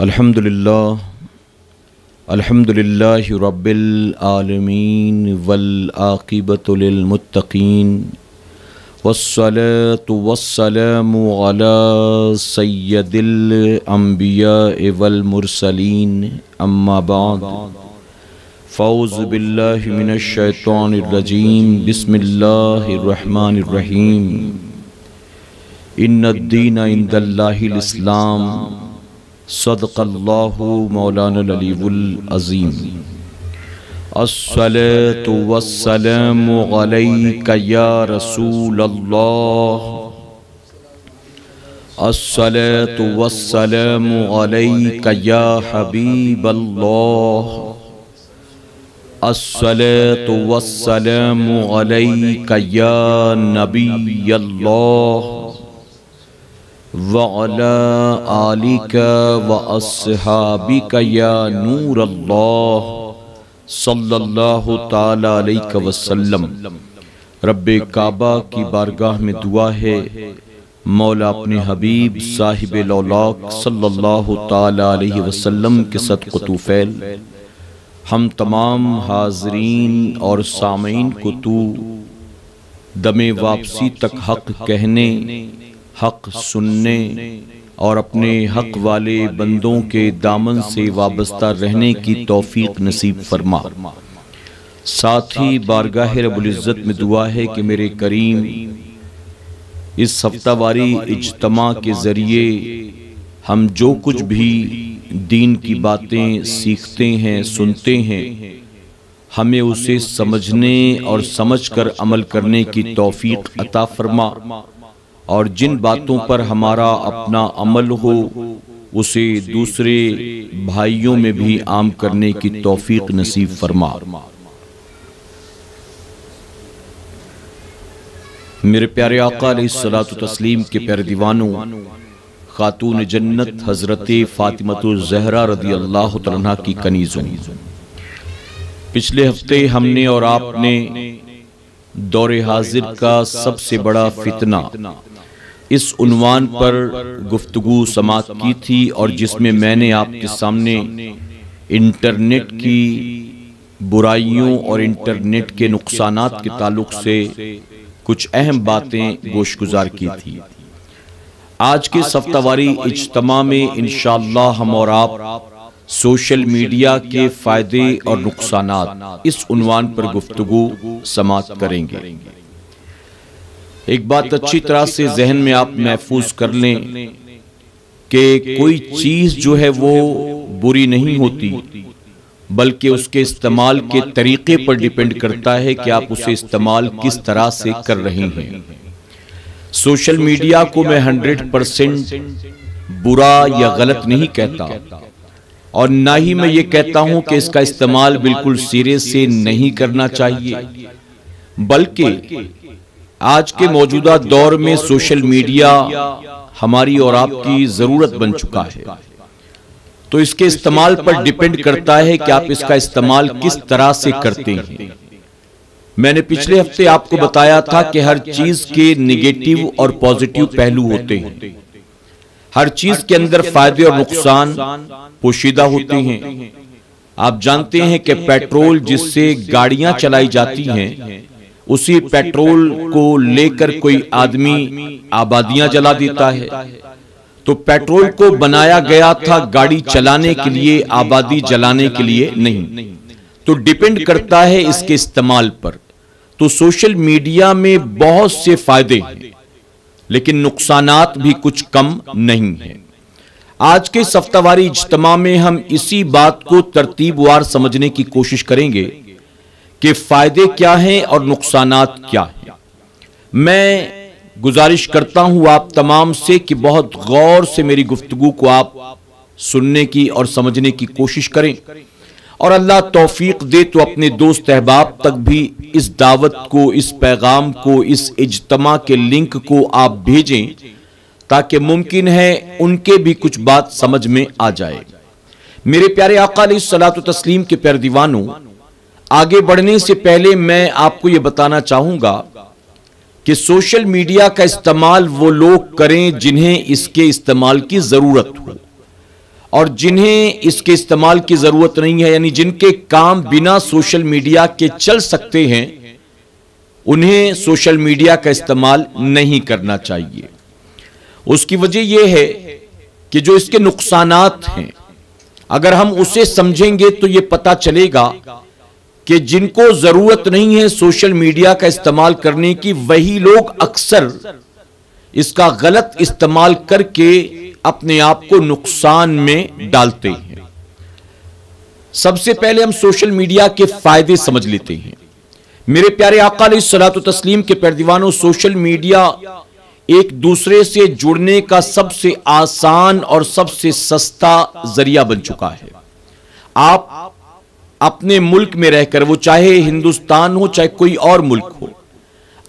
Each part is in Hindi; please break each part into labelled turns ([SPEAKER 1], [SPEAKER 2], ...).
[SPEAKER 1] अल्हम्दुलिल्लाहि रब्बिल आलमीन वल आक़िबतु लिल मुत्तक़ीन वस्सलातु वस्सलामु अला सय्यदिल अंबिया वल मुरसलीन अम्मा बाद फ़ौज़ु बिल्लाहि मिनश शैतानिर रजीम बिस्मिल्लाहिर रहमानिर रहीम इन्नद्दीन इंदल्लाहिल इस्लाम सदक़ल्लाहु मौलाना अलीउल अज़ीम। अस्सलातु वस्सलामु अलैका या रसूलल्लाह, अस्सलातु वस्सलामु अलैका या हबीबल्लाह, अस्सलातु वस्सलामु अलैका या नबियल्लाह व अला आलिका व अस्हाबिका या नूरल्लाह सल्लल्लाहु ताला अलैहि वसल्लम। रब्बे काबा की बारगाह में दुआ है, मौला अपने हबीब साहिब लौलाक सल्लल्लाहु ताला अलैहि वसल्लम के सदक़ तुफ़ैल हम तमाम हाज़रीन और सामीन को तू दमे वापसी तक हक़ कहने, हक़ सुनने और अपने हक़ वाले बंदों के दामन से वाबस्ता रहने की तौफीक नसीब फरमा। साथ ही बारगाह रब्बुल इज़्ज़त में दुआ है कि मेरे करीम इस हफ्तावारी इज्तिमा के ज़रिए हम जो कुछ भी दीन की बातें सीखते हैं, सुनते हैं, हमें उसे समझने और समझकर अमल करने की तौफीक अता फरमा, और जिन बातों पर हमारा अपना अमल हो उसे दूसरे भाइयों में भी आम करने की तौफीक नसीब फरमा। मेरे प्यारे आका अलैहिस्सलातु तस्लीम के प्यारे दीवानों, खातून जन्नत हजरत फातिमतुज़ ज़हरा रज़ी अल्लाह तआला अन्हा की कनीज़ों, पिछले हफ्ते हमने और आपने दौरे हाजिर का सबसे बड़ा फितना इस उन्वान पर गुफ्तगू समात की थी, और जिसमें मैंने आपके सामने इंटरनेट की बुराइयों और इंटरनेट के नुकसानात के ताल्लुक से कुछ अहम बातें गोशगुजार की थी। आज के हफ्तावारी इज्तिमा में इंशाअल्लाह हम और आप सोशल मीडिया के फायदे और नुकसानात इस उन्वान पर गुफ्तगू समात करेंगे। एक बात अच्छी तरह से जहन में आप महफूज कर लें कि कोई चीज जो है वो बुरी नहीं होती, बल्कि उसके इस्तेमाल के तरीके पर डिपेंड करता है कि आप उसे इस्तेमाल किस तरह से कर रहे हैं। सोशल मीडिया को मैं 100% बुरा या गलत नहीं कहता, और ना ही मैं ये कहता हूं कि इसका इस्तेमाल बिल्कुल सिरे से नहीं करना चाहिए, बल्कि आज के मौजूदा दौर में सोशल मीडिया हमारी और आपकी जरूरत बन चुका है। तो इसके इस्तेमाल पर डिपेंड करता है कि आप इसका इस्तेमाल किस तरह से करते हैं। मैंने पिछले हफ्ते आपको बताया था कि हर चीज के नेगेटिव और पॉजिटिव पहलू होते हैं। हर चीज के अंदर फायदे और नुकसान पोशीदा होते हैं। आप जानते हैं कि पेट्रोल जिससे गाड़ियां चलाई जाती हैं, उसी पेट्रोल को लेकर कोई आदमी आबादियां जला देता है। तो पेट्रोल को बनाया गया था गाड़ी चलाने के लिए, आबादी जलाने के लिए नहीं। तो डिपेंड करता है इसके इस्तेमाल पर। तो सोशल मीडिया में बहुत से फायदे हैं, लेकिन नुकसानात भी कुछ कम नहीं है। आज के हफ्तावारी इज्तिमा में हम इसी बात को तरतीबवार समझने की कोशिश करेंगे कि फायदे क्या हैं और नुकसानात क्या हैं। मैं गुजारिश करता हूं आप तमाम से कि बहुत गौर से मेरी गुफ्तगू को आप सुनने की और समझने की कोशिश करें, और अल्लाह तौफीक दे तो अपने दोस्त अहबाब तक भी इस दावत को, इस पैगाम को, इस इज्तिमा के लिंक को आप भेजें, ताकि मुमकिन है उनके भी कुछ बात समझ में आ जाए। मेरे प्यारे आका अलैहिस्सलातु तस्लीम के प्यारे दीवानों, आगे बढ़ने से पहले मैं आपको यह बताना चाहूंगा कि सोशल मीडिया का इस्तेमाल वो लोग करें जिन्हें इसके इस्तेमाल की जरूरत हो, और जिन्हें इसके इस्तेमाल की जरूरत नहीं है, यानी जिनके काम बिना सोशल मीडिया के चल सकते हैं, उन्हें सोशल मीडिया का इस्तेमाल नहीं करना चाहिए। उसकी वजह यह है कि जो इसके नुकसानात हैं, अगर हम उसे समझेंगे तो यह पता चलेगा कि जिनको जरूरत नहीं है सोशल मीडिया का इस्तेमाल करने की, वही लोग अक्सर इसका गलत इस्तेमाल करके अपने आप को नुकसान में डालते हैं। सबसे पहले हम सोशल मीडिया के फायदे समझ लेते हैं। मेरे प्यारे आका अलैहिस्सलातु तस्लीम के प्यारे दीवानों, सोशल मीडिया एक दूसरे से जुड़ने का सबसे आसान और सबसे सस्ता जरिया बन चुका है। आप अपने मुल्क में रहकर, वो चाहे हिंदुस्तान हो चाहे कोई और मुल्क हो,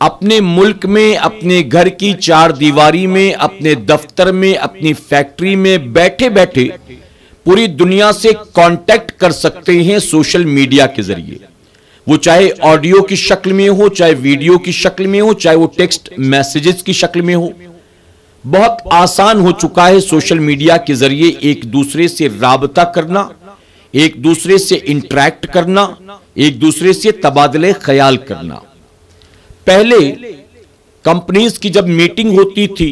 [SPEAKER 1] अपने मुल्क में, अपने घर की चार दीवारी में, अपने दफ्तर में, अपनी फैक्ट्री में बैठे बैठे पूरी दुनिया से कांटेक्ट कर सकते हैं सोशल मीडिया के जरिए। वो चाहे ऑडियो की शक्ल में हो, चाहे वीडियो की शक्ल में हो, चाहे वो टेक्स्ट मैसेजेस की शक्ल में हो। बहुत आसान हो चुका है सोशल मीडिया के जरिए एक दूसरे से राबता करना, एक दूसरे से इंटरैक्ट करना, एक दूसरे से तबादले ख्याल करना। पहले कंपनीज की जब मीटिंग होती थी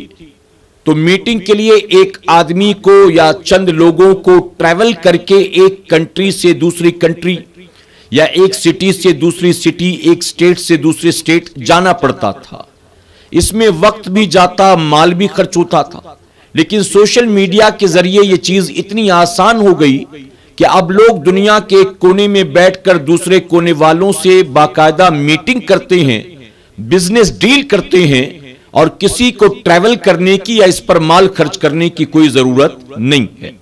[SPEAKER 1] तो मीटिंग के लिए एक आदमी को या चंद लोगों को ट्रैवल करके एक कंट्री से दूसरी कंट्री या एक सिटी से दूसरी सिटी, एक स्टेट से दूसरे स्टेट जाना पड़ता था। इसमें वक्त भी जाता, माल भी खर्च होता था। लेकिन सोशल मीडिया के जरिए यह चीज इतनी आसान हो गई कि अब लोग दुनिया के एक कोने में बैठकर दूसरे कोने वालों से बाकायदा मीटिंग करते हैं, बिजनेस डील करते हैं, और किसी को ट्रैवल करने की या इस पर माल खर्च करने की कोई जरूरत नहीं है।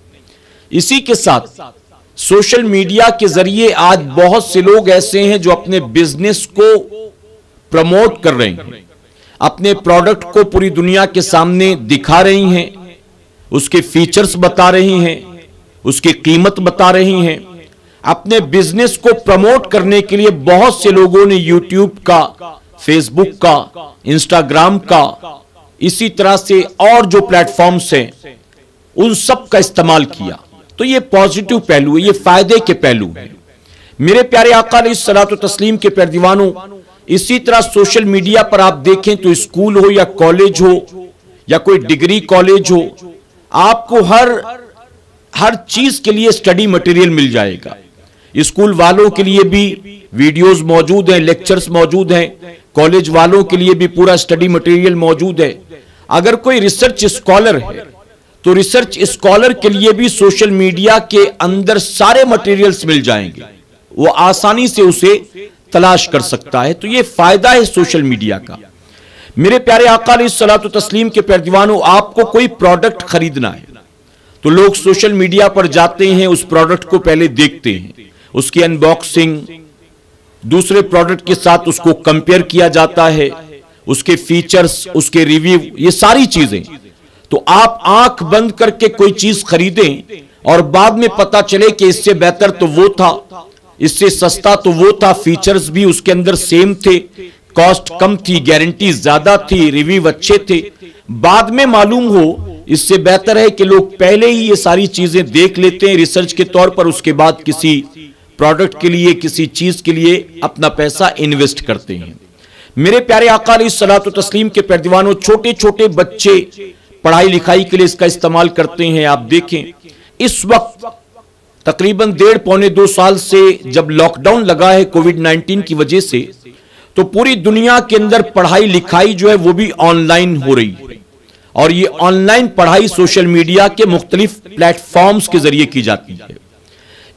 [SPEAKER 1] इसी के साथ सोशल मीडिया के जरिए आज बहुत से लोग ऐसे हैं जो अपने बिजनेस को प्रमोट कर रहे हैं, अपने प्रोडक्ट को पूरी दुनिया के सामने दिखा रही हैं, उसके फीचर्स बता रही हैं, उसकी कीमत बता रही हैं। अपने बिजनेस को प्रमोट करने के लिए बहुत से लोगों ने यूट्यूब का, फेसबुक का, इंस्टाग्राम का, इसी तरह से और जो प्लेटफॉर्म्स हैं उन सब का इस्तेमाल किया। तो ये पॉजिटिव पहलू है, ये फायदे के पहलू हैं। मेरे प्यारे आका अलैहिस्सलातु तस्लीम के प्यारे दीवानों, इसी तरह सोशल मीडिया पर आप देखें तो स्कूल हो या कॉलेज हो या कोई डिग्री कॉलेज हो, आपको हर चीज के लिए स्टडी मटेरियल मिल जाएगा। स्कूल वालों के लिए भी वीडियोस मौजूद हैं, लेक्चर्स मौजूद हैं, कॉलेज वालों के लिए भी पूरा स्टडी मटेरियल मौजूद है। अगर कोई रिसर्च स्कॉलर है तो रिसर्च स्कॉलर के लिए भी सोशल मीडिया के अंदर सारे मटेरियल्स मिल जाएंगे, वो आसानी से उसे तलाश कर सकता है। तो ये फायदा है सोशल मीडिया का। मेरे प्यारे आका अलैहिस्सलातु तस्लीम के प्यारे दीवानों, आपको कोई प्रोडक्ट खरीदना है तो लोग सोशल मीडिया पर जाते हैं, उस प्रोडक्ट को पहले देखते हैं, उसकी अनबॉक्सिंग, दूसरे प्रोडक्ट के साथ उसको कंपेयर किया जाता है, उसके फीचर्स, उसके रिव्यू, ये सारी चीजें। तो आप आंख बंद करके कोई चीज खरीदें और बाद में पता चले कि इससे बेहतर तो वो था, इससे सस्ता तो वो था, फीचर्स भी उसके अंदर सेम थे, कॉस्ट कम थी, गारंटी ज्यादा थी, रिव्यू अच्छे थे, बाद में मालूम हो इससे बेहतर है कि लोग पहले ही ये सारी चीजें देख लेते हैं रिसर्च के तौर पर, उसके बाद किसी प्रोडक्ट के लिए, किसी चीज के लिए अपना पैसा इन्वेस्ट करते हैं। मेरे प्यारे आका अलैहिस्सलातु तस्लीम के प्यारे दीवानों, छोटे छोटे बच्चे पढ़ाई लिखाई के लिए इसका इस्तेमाल करते हैं। आप देखें इस वक्त तकरीबन 1.5-2 साल से जब लॉकडाउन लगा है कोविड-19 की वजह से, तो पूरी दुनिया के अंदर पढ़ाई लिखाई जो है वो भी ऑनलाइन हो रही है। और ये ऑनलाइन पढ़ाई सोशल मीडिया के मुख्तलिफ प्लेटफॉर्म्स के जरिए की जाती है।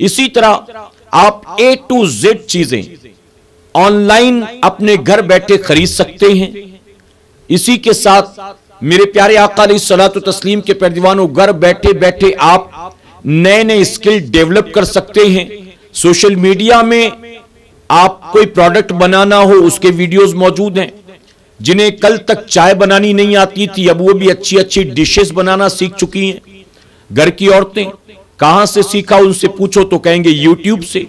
[SPEAKER 1] इसी तरह आप A to Z चीजें ऑनलाइन अपने घर बैठे खरीद सकते हैं। इसी के साथ मेरे प्यारे आका अलैहिस्सलातु तस्लीम के प्यारे दीवानों, घर बैठे बैठे आप नए नए स्किल डेवलप कर सकते हैं। सोशल मीडिया में आप कोई प्रोडक्ट बनाना हो, उसके वीडियोस मौजूद हैं। जिन्हें कल तक चाय बनानी नहीं आती थी, अब वो भी अच्छी अच्छी डिशेस बनाना सीख चुकी हैं। घर की औरतें कहां से सीखा, उनसे पूछो तो कहेंगे यूट्यूब से।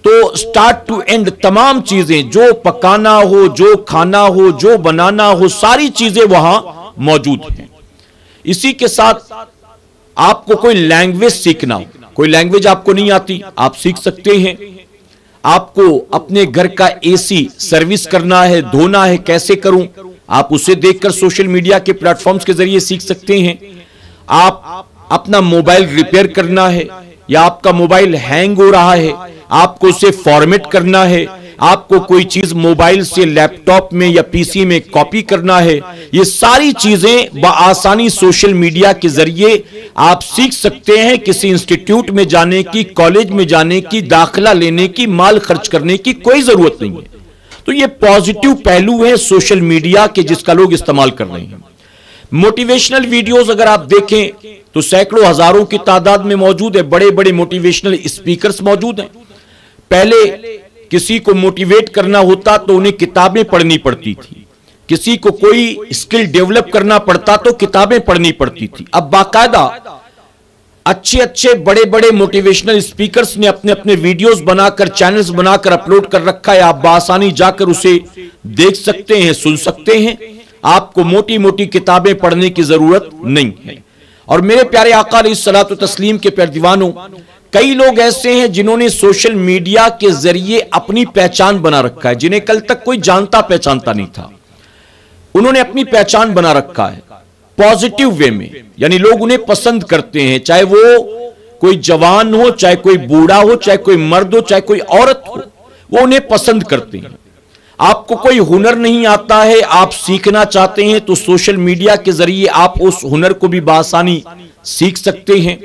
[SPEAKER 1] तो स्टार्ट टू एंड तमाम चीजें, जो पकाना हो, जो खाना हो, जो बनाना हो, सारी चीजें वहां मौजूद हैं। इसी के साथ आपको कोई लैंग्वेज सीखना हो, कोई लैंग्वेज आपको नहीं आती, आप सीख सकते हैं। आपको अपने घर का एसी सर्विस करना है, धोना है, कैसे करूं, आप उसे देखकर सोशल मीडिया के प्लेटफॉर्म्स के जरिए सीख सकते हैं। आप अपना मोबाइल रिपेयर करना है या आपका मोबाइल हैंग हो रहा है, आपको उसे फॉर्मेट करना है, आपको कोई चीज मोबाइल से लैपटॉप में या पीसी में कॉपी करना है, ये सारी चीजें बआसानी सोशल मीडिया के जरिए आप सीख सकते हैं। किसी इंस्टीट्यूट में जाने की, कॉलेज में जाने की, दाखिला लेने की, माल खर्च करने की कोई जरूरत नहीं है। तो ये पॉजिटिव पहलू है सोशल मीडिया के जिसका लोग इस्तेमाल कर रहे हैं। मोटिवेशनल वीडियोस अगर आप देखें तो सैकड़ों हजारों की तादाद में मौजूद है, बड़े बड़े मोटिवेशनल स्पीकर्स मौजूद हैं। पहले किसी को मोटिवेट करना होता तो उन्हें किताबें पढ़नी पड़ती थी, किसी को कोई स्किल डेवलप करना पड़ता तो किताबें पढ़नी पड़ती थी। अब बाकायदा अच्छे अच्छे बड़े बड़े मोटिवेशनल स्पीकर्स ने अपने अपने वीडियोस बनाकर, चैनल्स बनाकर अपलोड कर रखा है। आप बासानी जाकर उसे देख सकते हैं, सुन सकते हैं। आपको मोटी मोटी किताबें पढ़ने की जरूरत नहीं है। और मेरे प्यारे आका अलैहिस्सलातु तस्लीम के प्यारे दीवानों, कई लोग ऐसे हैं जिन्होंने सोशल मीडिया के जरिए अपनी पहचान बना रखा है, जिन्हें कल तक कोई जानता पहचानता नहीं था। उन्होंने अपनी पहचान बना रखा है पॉजिटिव वे में, यानी लोग उन्हें पसंद करते हैं, चाहे वो कोई जवान हो, चाहे कोई बूढ़ा हो, चाहे कोई मर्द हो, चाहे कोई औरत हो, वो उन्हें पसंद करते हैं। आपको कोई हुनर नहीं आता है, आप सीखना चाहते हैं तो सोशल मीडिया के जरिए आप उस हुनर को भी बआसानी सीख सकते हैं।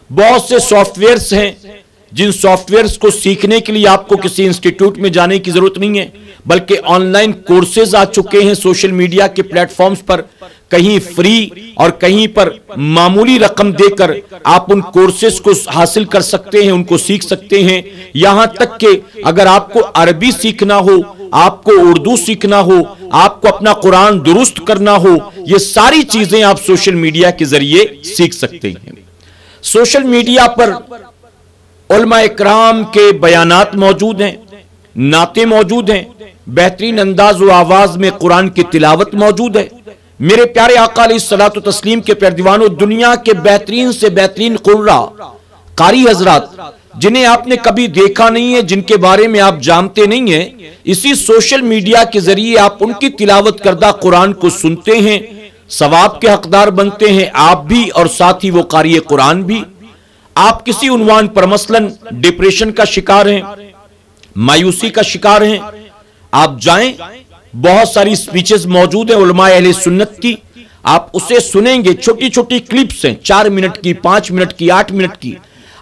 [SPEAKER 1] बहुत से सॉफ्टवेयर्स हैं जिन सॉफ्टवेयर्स को सीखने के लिए आपको किसी इंस्टीट्यूट में जाने की जरूरत नहीं है, बल्कि ऑनलाइन कोर्सेज आ चुके हैं सोशल मीडिया के प्लेटफॉर्म्स पर। कहीं फ्री और कहीं पर मामूली रकम देकर आप उन कोर्सेज को हासिल कर सकते हैं, उनको सीख सकते हैं। यहां तक कि अगर आपको अरबी सीखना हो, आपको उर्दू सीखना हो, आपको अपना कुरान दुरुस्त करना हो, ये सारी चीजें आप सोशल मीडिया के जरिए सीख सकते हैं। सोशल मीडिया पर उलमा इकराम के बयानात मौजूद हैं, नाते मौजूद हैं, बेहतरीन अंदाज व आवाज में कुरान की तिलावत मौजूद है। मेरे प्यारे आका अलैहिस्सलातु तस्लीम के प्यारे दीवानों, दुनिया के बेहतरीन से बेहतरीन कुर्रा कारी हजरात जिन्हें आपने कभी देखा नहीं है, जिनके बारे में आप जानते नहीं हैं, इसी सोशल मीडिया के जरिए आप उनकी तिलावत करदा कुरान को सुनते हैं, सवाब के हकदार बनते हैं आप भी और साथ ही वो कारी कुरान भी। आप किसी उन्वान पर मसलन डिप्रेशन का शिकार हैं, मायूसी का शिकार हैं, आप जाएं, बहुत सारी स्पीचेस मौजूद है उलमाए अहले सुन्नत की, आप उसे सुनेंगे। छोटी छोटी क्लिप्स हैं, 4 मिनट की, 5 मिनट की, 8 मिनट की।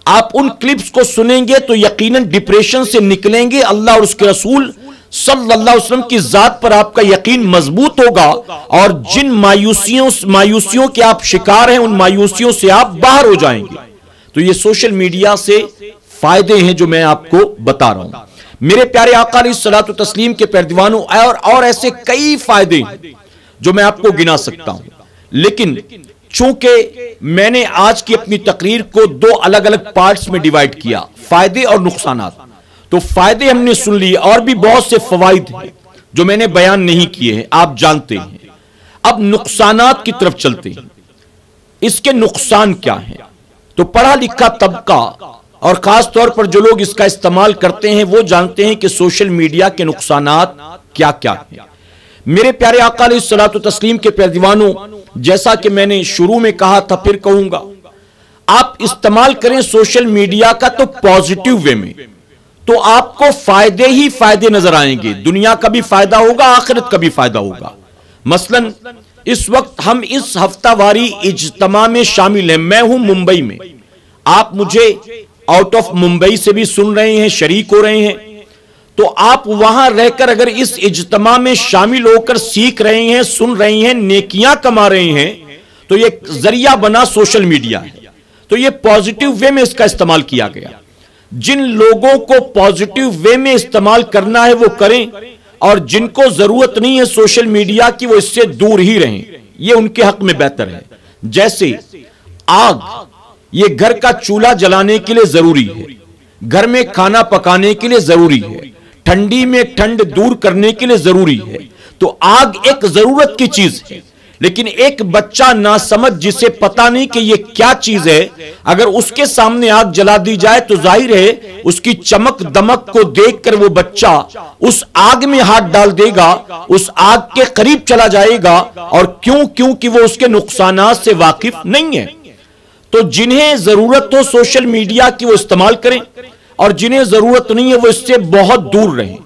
[SPEAKER 1] आप उन क्लिप्स को सुनेंगे तो यकीनन डिप्रेशन से निकलेंगे। अल्लाह और उसके रसूल सल्लल्लाहु अलैहि वसल्लम की जात पर आपका यकीन मजबूत होगा और जिन मायूसियों के आप शिकार हैं, उन मायूसियों से आप बाहर हो जाएंगे। तो ये सोशल मीडिया से फायदे हैं जो मैं आपको बता रहा हूं। मेरे प्यारे आका अलैहिस्सलातु तस्लीम के प्यारे दीवानों, और ऐसे कई फायदे जो मैं आपको गिना सकता हूं, लेकिन चूंकि मैंने आज की अपनी तकरीर को 2 अलग अलग पार्ट्स में डिवाइड किया, फायदे और नुकसानात, तो फायदे हमने सुन लिए, और भी बहुत से फवाइद हैं जो मैंने बयान नहीं किए हैं, आप जानते हैं। अब नुकसानात की तरफ चलते हैं। इसके नुकसान क्या हैं? तो पढ़ा लिखा तबका और खास तौर पर जो लोग इसका इस्तेमाल करते हैं वो जानते हैं कि सोशल मीडिया के नुकसानात क्या क्या हैं। मेरे प्यारे आका अलैहिस्सलातु तस्लीम के प्यारे दीवानों, जैसा कि मैंने शुरू में कहा था, फिर कहूंगा, आप इस्तेमाल करें सोशल मीडिया का तो पॉजिटिव वे में, तो आपको फायदे ही फायदे नजर आएंगे। दुनिया का भी फायदा होगा, आखिरत का भी फायदा होगा। मसलन इस वक्त हम इस हफ्तावारी इज्तिमा में शामिल हैं। मैं हूं मुंबई में, आप मुझे आउट ऑफ मुंबई से भी सुन रहे हैं, शरीक हो रहे हैं। तो आप वहां रहकर अगर इस इज्तिमा में शामिल होकर सीख रहे हैं, सुन रहे हैं, नेकियां कमा रहे हैं, तो ये जरिया बना सोशल मीडिया है। तो ये पॉजिटिव वे में इसका इस्तेमाल किया गया। जिन लोगों को पॉजिटिव वे में इस्तेमाल करना है वो करें, और जिनको जरूरत नहीं है सोशल मीडिया की वो इससे दूर ही रहें, ये उनके हक में बेहतर है। जैसे आग, ये घर का चूल्हा जलाने के लिए जरूरी है, घर में खाना पकाने के लिए जरूरी है, ठंडी में ठंड दूर करने के लिए जरूरी है। तो आग एक जरूरत की चीज है, लेकिन एक बच्चा नासमझ जिसे पता नहीं कि ये क्या चीज है, अगर उसके सामने आग जला दी जाए तो जाहिर है उसकी चमक दमक को देखकर वो बच्चा उस आग में हाथ डाल देगा, उस आग के करीब चला जाएगा। और क्योंकि वो उसके नुकसानात से वाकिफ नहीं है। तो जिन्हें जरूरत हो सोशल मीडिया की वो इस्तेमाल करें, और जिन्हें जरूरत नहीं है वो इससे बहुत दूर रहें।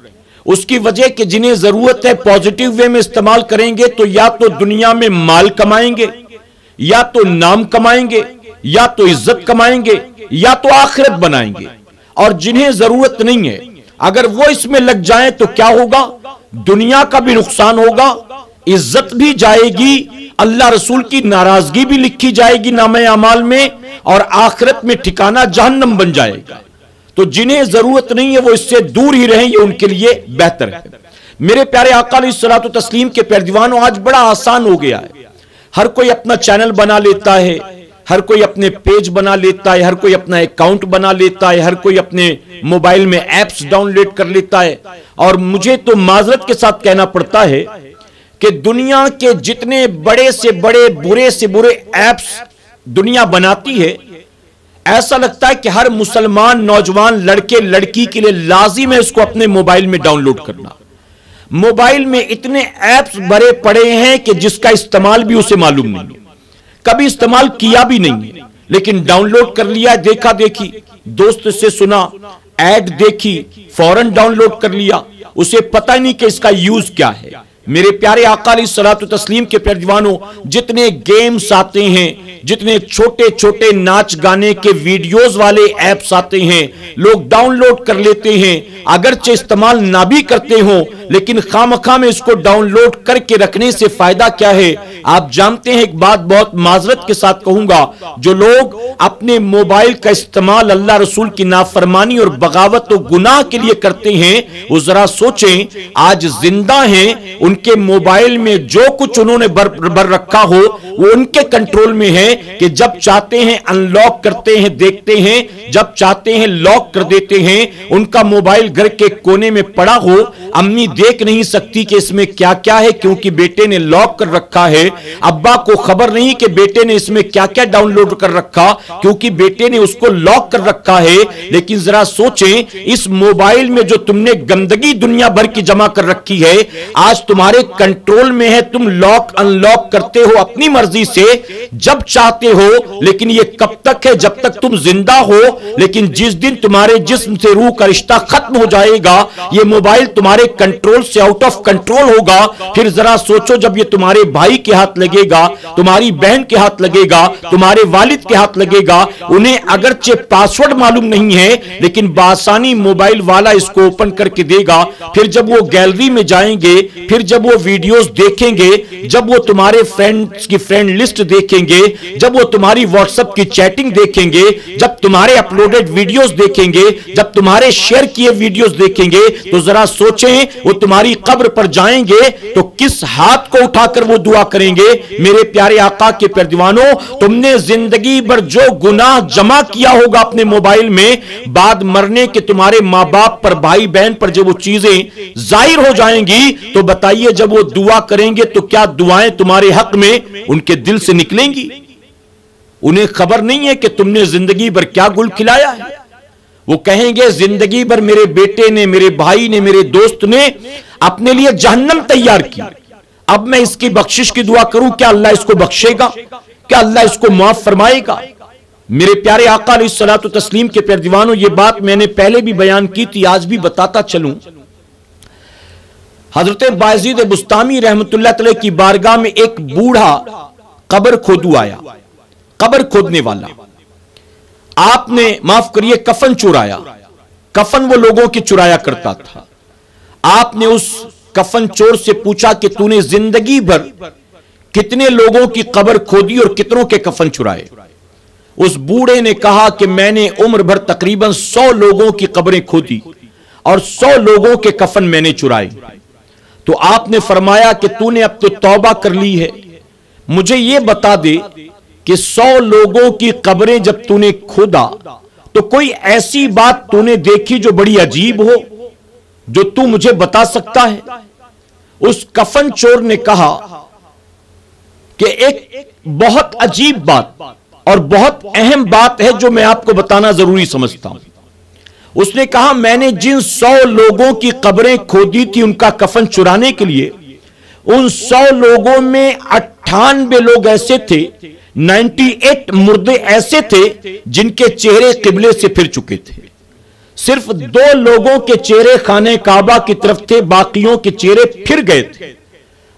[SPEAKER 1] उसकी वजह कि जिन्हें जरूरत है पॉजिटिव वे में इस्तेमाल करेंगे तो या तो दुनिया में माल कमाएंगे, या तो नाम कमाएंगे, या तो इज्जत कमाएंगे, या तो आखिरत बनाएंगे। और जिन्हें जरूरत नहीं है अगर वो इसमें लग जाएं तो क्या होगा? दुनिया का भी नुकसान होगा, इज्जत भी जाएगी, अल्लाह रसूल की नाराजगी भी लिखी जाएगी नामे अमाल में, और आखिरत में ठिकाना जहन्नम बन जाएगा। तो जिन्हें जरूरत नहीं है वो इससे दूर ही रहें, ये उनके लिए बेहतर है। मेरे प्यारे आका अलैहिस्सलातु तस्लीम के प्यारे दीवानों, आज बड़ा आसान हो गया है। हर कोई अपना चैनल बना लेता है, हर कोई अपने पेज बना लेता है, हर कोई अपना अकाउंट बना लेता है, हर कोई अपने मोबाइल में एप्स डाउनलोड कर लेता है। और मुझे तो माजरत के साथ कहना पड़ता है कि दुनिया के जितने बड़े से बड़े बुरे से बुरे एप्स दुनिया बनाती है, ऐसा लगता है कि हर मुसलमान नौजवान लड़के लड़की के लिए लाजिम है इसको अपने मोबाइल में डाउनलोड करना। मोबाइल में इतने एप्स भरे पड़े हैं कि जिसका इस्तेमाल भी उसे मालूम नहीं है, कभी इस्तेमाल किया भी नहीं है, लेकिन डाउनलोड कर लिया, देखा देखी, दोस्त से सुना, ऐड देखी, फौरन डाउनलोड कर लिया, उसे पता ही नहीं कि इसका यूज क्या है। मेरे प्यारे आका अलैहिस्सलातु तस्लीम के प्यारे दीवानों, जितने गेम्स आते हैं, जितने छोटे छोटे नाच गाने के वीडियोस वाले एप्स आते हैं, लोग डाउनलोड कर लेते हैं। अगरचे इस्तेमाल ना भी करते हो, लेकिन खामखा में इसको डाउनलोड करके रखने से फायदा क्या है? आप जानते हैं, एक बात बहुत माजरत के साथ कहूंगा, जो लोग अपने मोबाइल का इस्तेमाल अल्लाह रसूल की नाफरमानी और बगावत और गुनाह के लिए करते हैं, वो जरा सोचें, आज जिंदा हैं, उनके मोबाइल में जो कुछ उन्होंने भर रखा हो वो उनके कंट्रोल में है कि जब चाहते हैं अनलॉक करते हैं, देखते हैं, जब चाहते हैं लॉक कर देते हैं। उनका मोबाइल घर के कोने में पड़ा हो, अम्मी देख नहीं सकती कि इसमें क्या क्या है, क्योंकि बेटे ने लॉक कर रखा है। अब्बा को खबर नहीं कि बेटे ने इसमें क्या क्या डाउनलोड कर रखा, क्योंकि बेटे ने उसको लॉक कर रखा है। लेकिन जरा सोचें, इस मोबाइल में जो तुमने गंदगी दुनिया भर की जमा कर रखी है, आज तुम्हारे कंट्रोल में है, तुम लॉक अनलॉक करते हो अपनी मर्जी से जब चाहते हो। लेकिन ये कब तक है? जब तक तुम जिंदा हो। लेकिन जिस दिन तुम्हारे जिस्म से रूह का रिश्ता खत्म हो जाएगा, ये मोबाइल तुम्हारे कंट्रोल से आउट ऑफ कंट्रोल होगा। फिर जरा सोचो, जब ये तुम्हारे भाई के हाथ लगेगा, तुम्हारी बहन के हाथ लगेगा, तुम्हारे वालिद के हाथ लगेगा, उन्हें अगरचे पासवर्ड मालूम नहीं है, लेकिन बासानी मोबाइल वाला इसको ओपन करके देगा। फिर जब वो गैलरी में जाएंगे, फिर जब वो वीडियोस देखेंगे, जब वो तुम्हारे फ्रेंड्स की फ्रेंड लिस्ट देखेंगे, जब वो तुम्हारी व्हाट्सएप की चैटिंग देखेंगे, जब तुम्हारे अपलोडेड वीडियोस देखेंगे, जब तुम्हारे शेयर किए वीडियोस देखेंगे, तो जरा सोचें, वो तुम्हारी कब्र पर जाएंगे तो किस हाथ को उठाकर वो दुआ करेंगे? मेरे प्यारे आका के प्यारे दीवानों, तुमने जिंदगी भर जो गुनाह जमा किया होगा अपने मोबाइल में, बाद मरने के तुम्हारे मां बाप पर, भाई बहन पर जब वो चीजें जाहिर हो जाएंगी, तो बताइए, जब वो दुआ करेंगे तो क्या दुआएं तुम्हारे हक में उनके दिल से निकलेंगी? उन्हें खबर नहीं है कि तुमने जिंदगी भर क्या गुल खिलाया है। वो कहेंगे, जिंदगी भर मेरे बेटे ने, मेरे भाई ने, मेरे दोस्त ने अपने लिए जहन्नम तैयार की, अब मैं इसकी बख्शिश की दुआ करूं, क्या अल्लाह इसको बख्शेगा? क्या अल्लाह इसको माफ फरमाएगा? मेरे प्यारे आका अलैहिस्सलातु तस्लीम के प्यारे दीवानों, ये बात मैंने पहले भी बयान की थी, आज भी बताता चलूं। हजरत बायजीद बुस्तामी रहमतुल्लाह अलैह की बारगाह में एक बूढ़ा कब्र खोदू आया, कब्र खोदने वाला। आपने, माफ करिए, कफन चुराया। कफन वो लोगों की चुराया करता था। आपने उस कफन चोर से पूछा कि तूने जिंदगी भर कितने लोगों की कब्र खोदी और कितनों के कफन चुराए? उस बूढ़े ने कहा कि मैंने उम्र भर तकरीबन 100 लोगों की कब्रें खोदी और 100 लोगों के कफन मैंने चुराए। तो आपने फरमाया कि तूने अब तो तौबा कर ली है, मुझे यह बता दे कि 100 लोगों की कब्रें जब तूने खोदा तो कोई ऐसी बात तूने देखी जो बड़ी अजीब हो, जो तू मुझे बता सकता है? उस कफन चोर ने कहा कि एक बहुत अजीब बात और बहुत अहम बात है जो मैं आपको बताना जरूरी समझता हूं। उसने कहा, मैंने जिन 100 लोगों की कब्रें खोदी थी उनका कफन चुराने के लिए, उन 100 लोगों में 98 लोग ऐसे थे, 98 मुर्दे ऐसे थे जिनके चेहरे किबले से फिर चुके थे। सिर्फ 2 लोगों के चेहरे खाने काबा की तरफ थे, बाकियों के चेहरे फिर गए थे।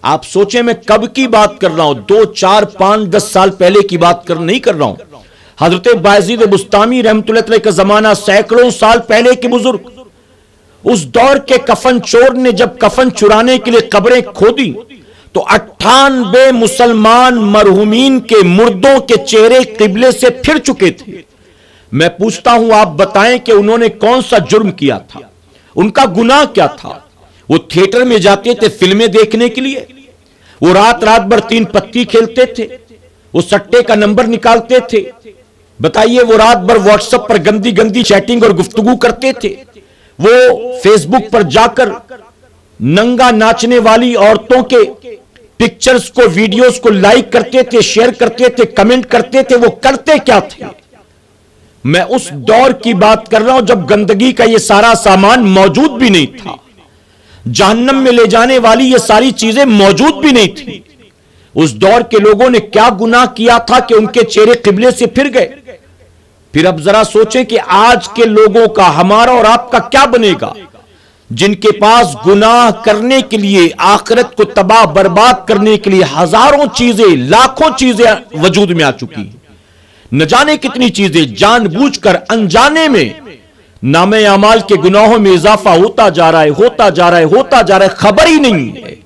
[SPEAKER 1] आप सोचें मैं कब की बात कर रहा हूं, 2, 4, 5, 10 साल पहले की बात नहीं कर रहा हूं। हजरत बायजीद बुस्तामी रहमतुल्लाह अलैह का जमाना, सैकड़ों साल पहले के बुजुर्ग, उस दौर के कफन चोर ने जब कफन चुराने के लिए कब्रें खोदी तो 98 मुसलमान मरहुमीन के मुर्दों के चेहरे किबले से फिर चुके थे। मैं पूछता हूं, आप बताएं कि उन्होंने कौन सा जुर्म किया था, उनका गुनाह क्या था? वो थिएटर में जाते थे फिल्में देखने के लिए, वो रात रात भर 3 पत्ती खेलते थे, वो सट्टे का नंबर निकालते थे। बताइए, वो रात भर व्हाट्सएप पर गंदी गंदी चैटिंग और गुफ्तगू करते थे, वो फेसबुक पर जाकर नंगा नाचने वाली औरतों के पिक्चर्स को, वीडियोस को लाइक करते थे, शेयर करते थे, कमेंट करते थे। वो करते क्या थे? मैं उस दौर की बात कर रहा हूं जब गंदगी का ये सारा सामान मौजूद भी नहीं था, जहन्नम में ले जाने वाली ये सारी चीजें मौजूद भी नहीं थी। उस दौर के लोगों ने क्या गुनाह किया था कि उनके चेहरे किबले से फिर गए? फिर अब जरा सोचें कि आज के लोगों का, हमारा और आपका क्या बनेगा, जिनके पास गुनाह करने के लिए, आखिरत को तबाह बर्बाद करने के लिए हजारों चीजें, लाखों चीजें वजूद में आ चुकी, न जाने कितनी चीजें जानबूझकर अनजाने में नामे अमाल के गुनाहों में इजाफा होता जा रहा है, होता जा रहा है, होता जा रहा है, खबर ही नहीं है।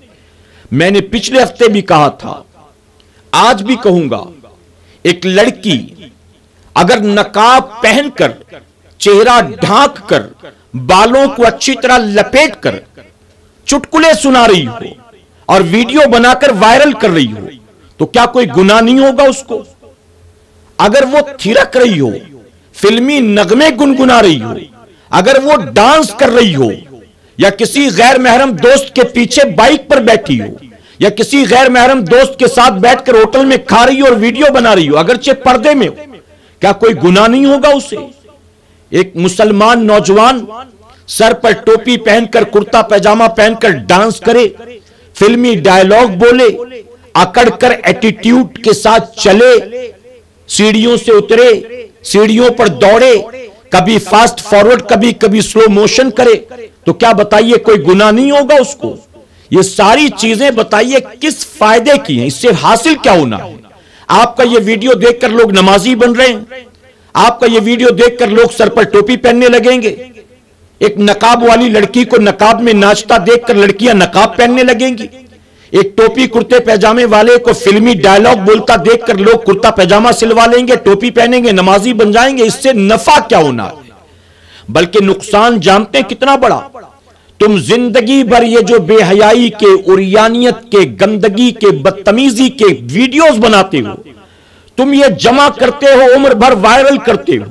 [SPEAKER 1] मैंने पिछले हफ्ते भी कहा था, आज भी कहूंगा, एक लड़की अगर नकाब पहनकर, चेहरा ढांक कर, बालों को अच्छी तरह लपेट कर चुटकुले सुना रही हो और वीडियो बनाकर वायरल कर रही हो, तो क्या कोई गुनाह नहीं होगा उसको? अगर वो थिरक रही हो, फिल्मी नगमे गुनगुना रही हो, अगर वो डांस कर रही हो, या किसी गैर महरम दोस्त के पीछे बाइक पर बैठी हो, या किसी गैर महरम दोस्त के साथ बैठकर होटल में खा रही हो और वीडियो बना रही हो, अगरचे पर्दे में हो, क्या कोई गुनाह नहीं होगा उसे? एक मुसलमान नौजवान सर पर टोपी पहनकर, कुर्ता पैजामा पहनकर डांस करे, फिल्मी डायलॉग बोले, अकड़कर एटीट्यूड के साथ चले, सीढ़ियों से उतरे, सीढ़ियों पर दौड़े, कभी फास्ट फॉरवर्ड, कभी कभी स्लो मोशन करे, तो क्या बताइए कोई गुनाह नहीं होगा उसको? ये सारी चीजें बताइए किस फायदे की हैं? इससे हासिल क्या होना है? आपका ये वीडियो देखकर लोग नमाजी बन रहे हैं, आपका ये वीडियो देखकर लोग सर पर टोपी पहनने लगेंगे, एक नकाब वाली लड़की को नकाब में नाचता देखकर लड़कियां नकाब पहनने लगेंगी, एक टोपी कुर्ते पैजामे वाले को फिल्मी डायलॉग बोलता देखकर लोग कुर्ता पैजामा सिलवा लेंगे, टोपी पहनेंगे, नमाजी बन जाएंगे। इससे नफा क्या होना है, बल्कि नुकसान जानते हैं कितना बड़ा? तुम जिंदगी भर ये जो बेहयाई के, उरियानियत के, गंदगी के, बदतमीजी के वीडियोस बनाते हो, तुम ये जमा करते हो, उम्र भर वायरल करते हो,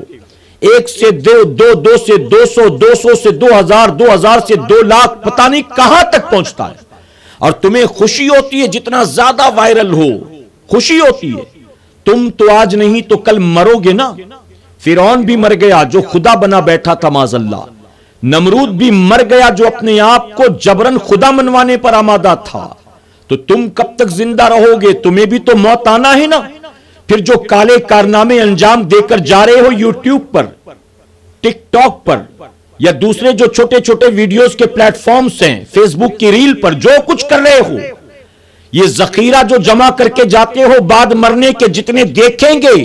[SPEAKER 1] 1 से 2, 2 से 200, 200 से 2000, 2000 से 2 लाख, पता नहीं कहां तक पहुंचता है। और तुम्हें खुशी होती है जितना ज्यादा वायरल हो, खुशी होती है। तुम तो आज नहीं तो कल मरोगे ना। फिरौन भी मर गया जो खुदा बना बैठा था माज़अल्लाह, नमरूद भी मर गया जो अपने आप को जबरन खुदा मनवाने पर आमादा था। तो तुम कब तक जिंदा रहोगे? तुम्हें भी तो मौत आना है ना। फिर जो काले कारनामे अंजाम देकर जा रहे हो यूट्यूब पर, टिकटॉक पर, या दूसरे जो छोटे छोटे वीडियोस के प्लेटफॉर्म्स हैं, फेसबुक की रील पर, जो कुछ कर रहे हो, ये जखीरा जो जमा करके जाते हो, बाद मरने के जितने देखेंगे,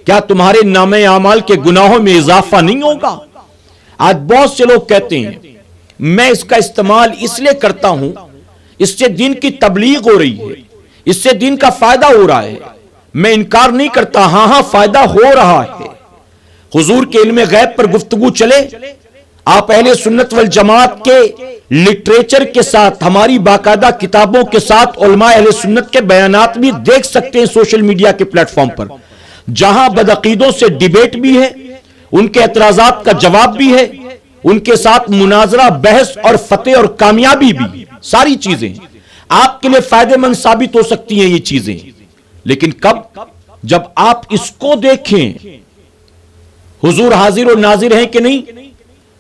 [SPEAKER 1] क्या तुम्हारे नामे आमाल के गुनाहों में इजाफा नहीं होगा? आज बहुत से लोग कहते हैं मैं इसका इस्तेमाल इसलिए करता हूं, इससे दिन की तबलीग हो रही है, इससे दिन का फायदा हो रहा है। मैं इनकार नहीं करता, हां फायदा हो रहा है। हुजूर के इल्मे गैब पर गुफ्तगू चले, आप अहले सुन्नत वल जमात के लिटरेचर के साथ, हमारी बाकायदा किताबों के साथ उलमा अहले सुन्नत के बयानात भी देख सकते हैं सोशल मीडिया के प्लेटफॉर्म पर, जहां बदअकीदों से डिबेट भी है, उनके एतराजात का जवाब भी है, उनके साथ मुनाजरा, बहस और फतेह और कामयाबी भी, सारी चीजें आपके लिए फायदेमंद साबित हो सकती हैं। ये चीजें लेकिन कब? जब आप इसको देखें, हुजूर हाजिर और नाजिर हैं कि नहीं,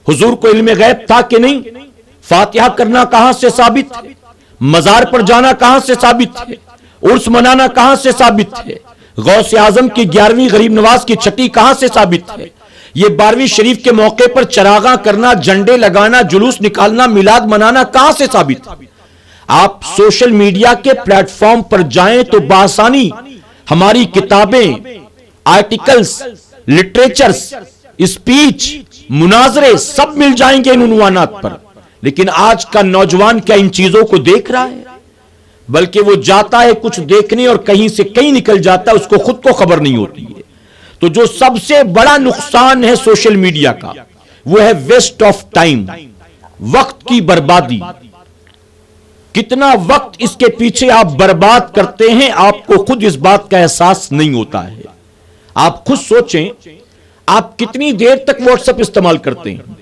[SPEAKER 1] हुजूर को इल्म गैब था कि नहीं, फातिहा करना कहां से साबित है, मजार पर जाना कहां से साबित है, उर्स मनाना कहां से साबित है, गौसे आजम की 11वीं गरीब नवाज की छठी कहां से साबित है, ये 12वीं शरीफ के मौके पर चरागा करना, झंडे लगाना, जुलूस निकालना, मिलाद मनाना कहां से साबित है? आप सोशल मीडिया के प्लेटफॉर्म पर जाएं तो बासानी हमारी किताबें, आर्टिकल्स, लिटरेचर्स, स्पीच, मुनाजरे सब मिल जाएंगे इन उन्वानात पर। लेकिन आज का नौजवान क्या इन चीजों को देख रहा है? बल्कि वो जाता है कुछ देखने और कहीं से कहीं निकल जाता है, उसको खुद को खबर नहीं होती है। तो जो सबसे बड़ा नुकसान है सोशल मीडिया का, वो है वेस्ट ऑफ टाइम, वक्त की बर्बादी। कितना वक्त इसके पीछे आप बर्बाद करते हैं, आपको खुद इस बात का एहसास नहीं होता है। आप खुद सोचें, आप कितनी देर तक व्हाट्सएप इस्तेमाल करते हैं,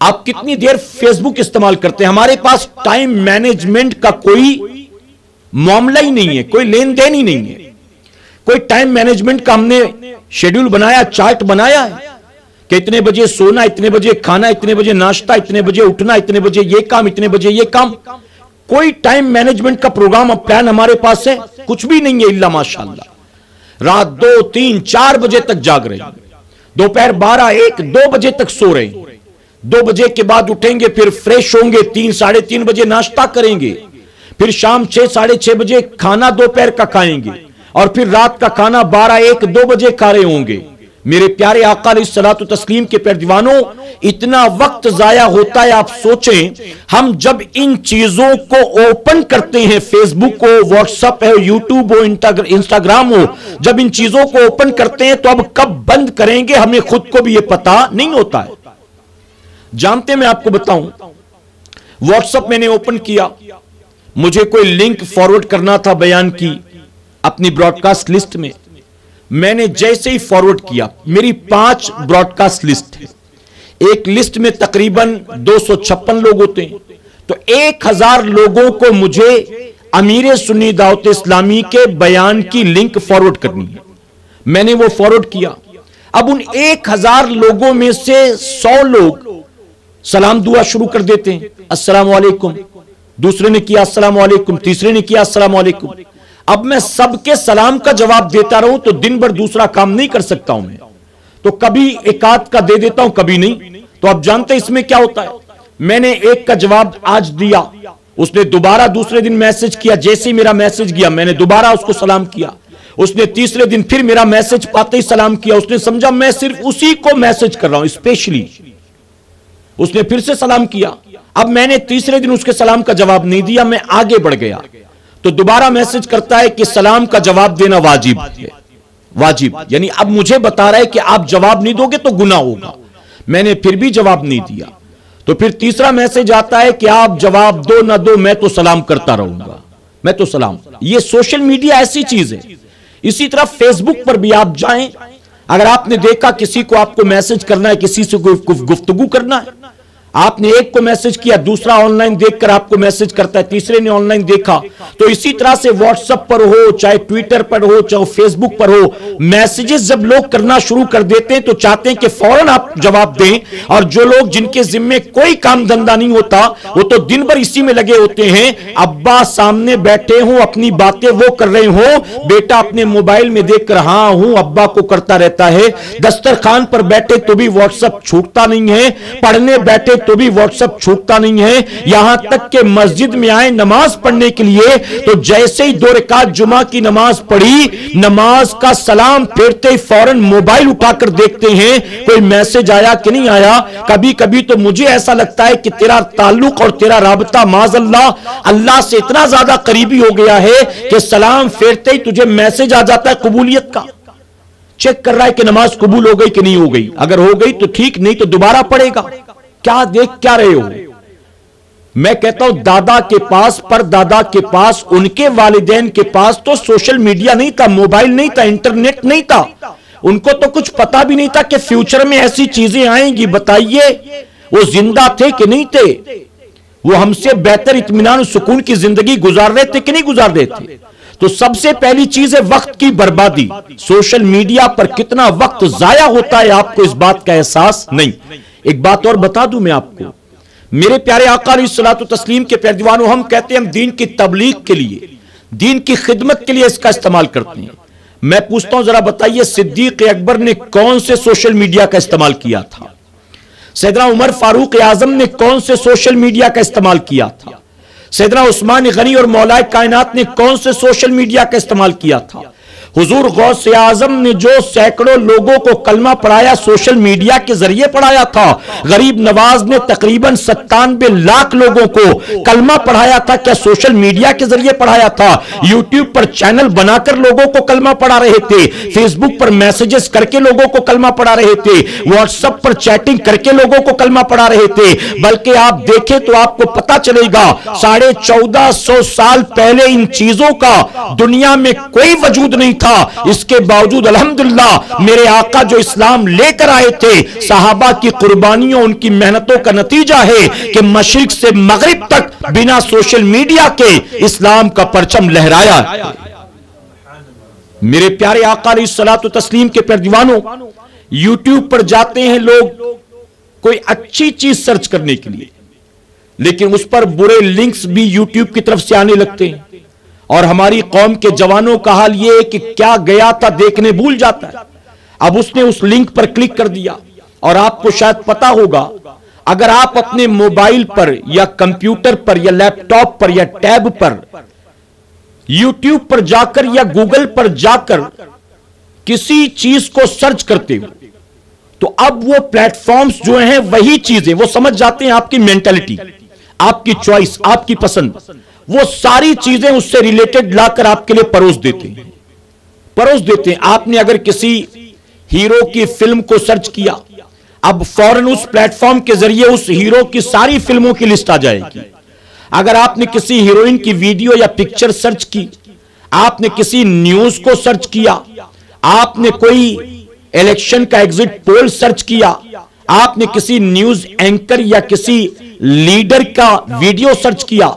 [SPEAKER 1] आप कितनी देर फेसबुक इस्तेमाल करते हैं। हमारे पास टाइम मैनेजमेंट का कोई मामला ही नहीं है, कोई लेन देन ही नहीं है। कोई टाइम मैनेजमेंट का हमने शेड्यूल बनाया, चार्ट बनाया है कि इतने बजे सोना, इतने बजे खाना, इतने बजे नाश्ता, इतने बजे उठना, इतने बजे ये काम, इतने बजे ये काम। कोई टाइम मैनेजमेंट का प्रोग्राम प्लान हमारे पास है? कुछ भी नहीं है, इल्ला माशाअल्लाह। रात 2, 3, 4 बजे तक जाग रहे हैं, दोपहर 12, 1, 2 बजे तक सो रहे हैं, 2 बजे के बाद उठेंगे, फिर फ्रेश होंगे, 3, साढ़े 3 बजे नाश्ता करेंगे, फिर शाम 6, साढ़े 6 बजे खाना दोपहर का खाएंगे, और फिर रात का खाना 12, 1, 2 बजे खा रहे होंगे। मेरे प्यारे आका अलैहिस्सलातु तस्लीम के प्यारे दीवानों, इतना वक्त जाया होता है। आप सोचें, हम जब इन चीजों को ओपन करते हैं, फेसबुक हो, व्हाट्सएप हो, यूट्यूब हो, इंस्टाग्राम हो, जब इन चीजों को ओपन करते हैं तो अब कब बंद करेंगे हमें खुद को भी यह पता नहीं होता है। जानते, मैं आपको बताऊं, व्हाट्सएप मैंने ओपन किया, मुझे कोई लिंक फॉरवर्ड करना था बयान की अपनी ब्रॉडकास्ट लिस्ट में। मैंने जैसे ही फॉरवर्ड किया, मेरी 5 ब्रॉडकास्ट लिस्ट है। एक लिस्ट में तकरीबन 256 लोग होते हैं, तो 1000 लोगों को मुझे अमीर सुन्नी दावत इस्लामी के बयान की लिंक फॉरवर्ड करनी है। मैंने वो फॉरवर्ड किया। अब उन 1000 लोगों में से 100 लोग सलाम दुआ शुरू कर देते हैं, अस्सलाम वालेकुम, दूसरे ने किया अस्सलाम वालेकुम, तीसरे ने किया अस्सलाम वालेकुम। अब मैं सबके सलाम का जवाब देता रहूं तो दिन भर दूसरा काम नहीं कर सकता हूं मैं, तो कभी एक आध का दे देता हूं, कभी नहीं। तो आप जानते हैं इसमें क्या होता है, मैंने एक का जवाब आज दिया, उसने दोबारा दूसरे दिन मैसेज किया, जैसे ही मेरा मैसेज गया मैंने दोबारा उसको सलाम किया, उसने तीसरे दिन फिर मेरा मैसेज पाते ही सलाम किया, उसने समझा मैं सिर्फ उसी को मैसेज कर रहा हूं स्पेशली, उसने फिर से सलाम किया। अब मैंने तीसरे दिन उसके सलाम का जवाब नहीं दिया, मैं आगे बढ़ गया, तो दोबारा मैसेज करता है कि सलाम का जवाब देना वाजिब है, वाजिब, यानी अब मुझे बता रहा है कि आप जवाब नहीं दोगे तो गुनाह होगा। मैंने फिर भी जवाब नहीं दिया, तो फिर तीसरा मैसेज आता है कि आप जवाब दो ना दो मैं तो सलाम करता रहूंगा, मैं तो सलाम। ये सोशल मीडिया ऐसी चीज है। इसी तरह फेसबुक पर भी आप जाएं, अगर आपने देखा किसी को आपको मैसेज करना है, किसी से गुफ्तगू करना है, आपने एक को मैसेज किया, दूसरा ऑनलाइन देखकर आपको मैसेज करता है, तीसरे ने ऑनलाइन देखा, तो इसी तरह से व्हाट्सएप पर हो, चाहे ट्विटर पर हो, चाहे फेसबुक पर हो, मैसेजेस जब लोग करना शुरू कर देते हैं तो चाहते हैं कि फौरन आप जवाब दें, और जो लोग जिनके जिम्मे कोई काम धंधा नहीं होता वो तो दिन भर इसी में लगे होते हैं। अब्बा सामने बैठे हो, अपनी बातें वो कर रहे हो, बेटा अपने मोबाइल में देखकर हाँ हूं अब्बा को करता रहता है, दस्तरखान पर बैठे तो भी व्हाट्सएप छूटता नहीं है, पढ़ने बैठे तो भी व्हाट्सएप छूटता नहीं है, यहां तक कि मस्जिद में आए नमाज पढ़ने के लिए तो जैसे ही 2 रकात जुमा की नमाज पढ़ी, नमाज का सलाम फेरते ही फौरन मोबाइल उठाकर देखते हैं कोई मैसेज आया कि नहीं आया। कभी कभी तो मुझे ऐसा लगता है कि तेरा ताल्लुक और तेरा राबता माज़अल्लाह अल्लाह से इतना ज्यादा करीबी हो गया है कि सलाम फेरते ही तुझे मैसेज आ जाता है कबूलियत का, चेक कर रहा है कि नमाज कबूल हो गई कि नहीं हो गई, अगर हो गई तो ठीक, नहीं तो दोबारा पढ़ेगा। क्या देख क्या रहे हो? मैं कहता हूं दादा के पास, पर दादा के पास, उनके वालिदैन के पास तो सोशल मीडिया नहीं था, मोबाइल नहीं था, इंटरनेट नहीं था, उनको तो कुछ पता भी नहीं था कि फ्यूचर में ऐसी चीजें आएंगी। बताइए वो जिंदा थे कि नहीं थे? वो हमसे बेहतर इत्मीनान सुकून की जिंदगी गुजार रहे थे कि नहीं गुजार रहे थे? तो सबसे पहली चीज है वक्त की बर्बादी। सोशल मीडिया पर कितना वक्त जाया होता है आपको इस बात का एहसास नहीं। एक बात और बता दूं मैं आपको, मेरे प्यारे आका अलैहिस्सलातु तस्लीम के प्यारे दीवानों, हम कहते हैं हम दीन की तबलीग के लिए, दीन की खिदमत के लिए इसका इस्तेमाल करते हैं। मैं पूछता हूं जरा बताइए, सिद्दीक अकबर ने कौन से सोशल मीडिया का इस्तेमाल किया था? सैयदना उमर फारूक आजम ने कौन से सोशल मीडिया का इस्तेमाल किया था? सैयदना उस्मान गनी और मौलाए कायनात ने कौन से सोशल मीडिया का इस्तेमाल किया था? हुजूर गौसे आजम ने जो सैकड़ों लोगों को कलमा पढ़ाया सोशल मीडिया के जरिए पढ़ाया था। गरीब नवाज ने तकरीबन 97 लाख लोगों को कलमा पढ़ाया था, क्या सोशल मीडिया के जरिए पढ़ाया था? यूट्यूब पर चैनल बनाकर लोगों को कलमा पढ़ा रहे थे, फेसबुक पर मैसेजेस करके लोगों को कलमा पढ़ा रहे थे, व्हाट्सएप पर चैटिंग करके लोगों को कलमा पढ़ा रहे थे। बल्कि आप देखें तो आपको पता चलेगा 1450 साल पहले इन चीजों का दुनिया में कोई वजूद नहीं था। इसके बावजूद अल्हम्दुलिल्लाह मेरे आका जो इस्लाम लेकर आए थे, सहाबा की कुर्बानियों, उनकी मेहनतों का नतीजा है कि मशरिक से मगरिब तक बिना सोशल मीडिया के इस्लाम का परचम लहराया। मेरे प्यारे आका अलैहिस्सलातु तस्लीम के प्यारे दीवानों, यूट्यूब पर जाते हैं लोग कोई अच्छी चीज सर्च करने के लिए, लेकिन उस पर बुरे लिंक्स भी यूट्यूब की तरफ से आने लगते हैं। और हमारी कौम के जवानों का हाल यह है कि क्या गया था देखने भूल जाता है। अब उसने उस लिंक पर क्लिक कर दिया, और आपको शायद पता होगा, अगर आप अपने मोबाइल पर या कंप्यूटर पर या लैपटॉप पर या टैब पर यूट्यूब पर जाकर या गूगल पर जाकर किसी चीज को सर्च करते हो, तो अब वो प्लेटफॉर्म्स जो हैं वही चीजें वो समझ जाते हैं, आपकी मेंटालिटी, आपकी चॉइस, आपकी पसंद, वो सारी चीजें उससे रिलेटेड लाकर आपके लिए परोस देते हैं। आपने अगर किसी हीरो की फिल्म को सर्च किया, अब फौरन उस प्लेटफॉर्म के जरिए उस हीरो की सारी फिल्मों की लिस्ट आ जाएगी। अगर आपने किसी हीरोइन की वीडियो या पिक्चर सर्च की, आपने किसी न्यूज को सर्च किया, आपने कोई इलेक्शन का एग्जिट पोल सर्च किया, आपने किसी न्यूज एंकर या किसी लीडर का वीडियो सर्च किया,